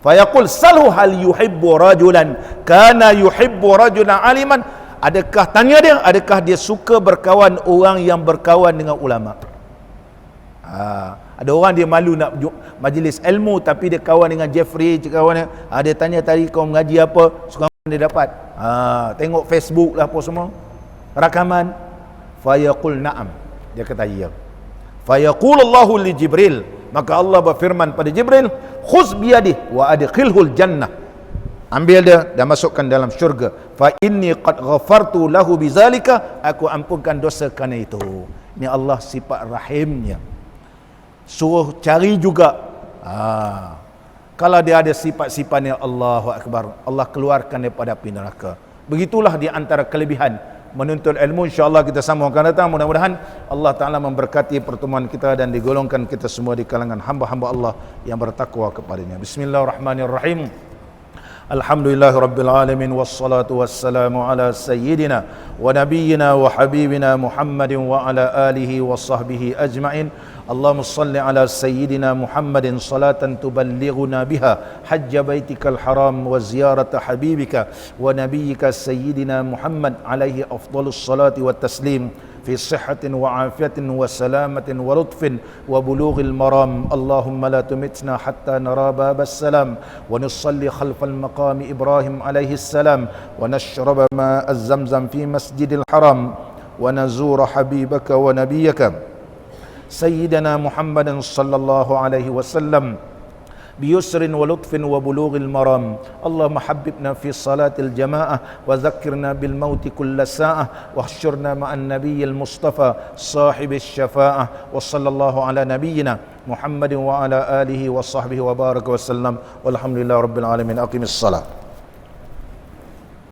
Fayaqul salhu hal yuhibbu rajulan kana yuhibbu rajulan aliman. Adakah, tanya dia, adakah dia suka berkawan orang yang berkawan dengan ulama? Ada orang dia malu nak majlis ilmu, tapi dia kawan dengan Jeffrey, kawan dia tanya tadi kau mengaji apa, suka dia dapat. Tengok Facebook lah apa semua, rakaman. Fayaqul na'am, dia kata ya. Fayaqul Allahu li Jibril, maka Allah berfirman pada Jibril, khuz biyadihi wa adkhilhul jannah. Ambil dia dan masukkan dalam syurga. Fa inni qad ghafartu lahu bizalika, aku ampunkan dosa kerana itu. Ini Allah sifat rahimnya. Suruh cari juga. Kalau dia ada sifat-sifatnya, Allahu akbar, Allah keluarkan daripada api neraka. Begitulah di antara kelebihan menuntut ilmu. InsyaAllah kita sambung akan datang. Mudah-mudahan Allah Ta'ala memberkati pertemuan kita dan digolongkan kita semua di kalangan hamba-hamba Allah yang bertakwa kepadanya. Bismillahirrahmanirrahim. Alhamdulillahi Rabbil Alamin, wassalatu wassalamu ala sayyidina wa nabiyyina wa habibina Muhammadin wa ala alihi wa sahbihi ajma'in. Allahumma salli ala sayyidina Muhammadin salatan tuballighuna biha hajja baitikal haram wa ziyarata habibika wa nabiyyika sayyidina Muhammad alaihi afdalus salati wa taslim في صحة وعافية وسلامة ولطف وبلوغ المرام. اللهم لا تمتنا حتى نرى باب السلام ونصلي خلف المقام إبراهيم عليه السلام ونشرب ماء الزمزم في مسجد الحرام ونزور حبيبك ونبيك سيدنا محمد صلى الله عليه وسلم بيسر ولطف وبلوغ المرام. اللهم حببنا في صلاة الجماعة وذكرنا بالموت كل ساعة واحشرنا مع النبي المصطفى صاحب الشفاعة. وصلى الله على نبينا محمد وعلى آله وصحبه وبارك وسلم والحمد لله رب العالمين. أقم الصلاة.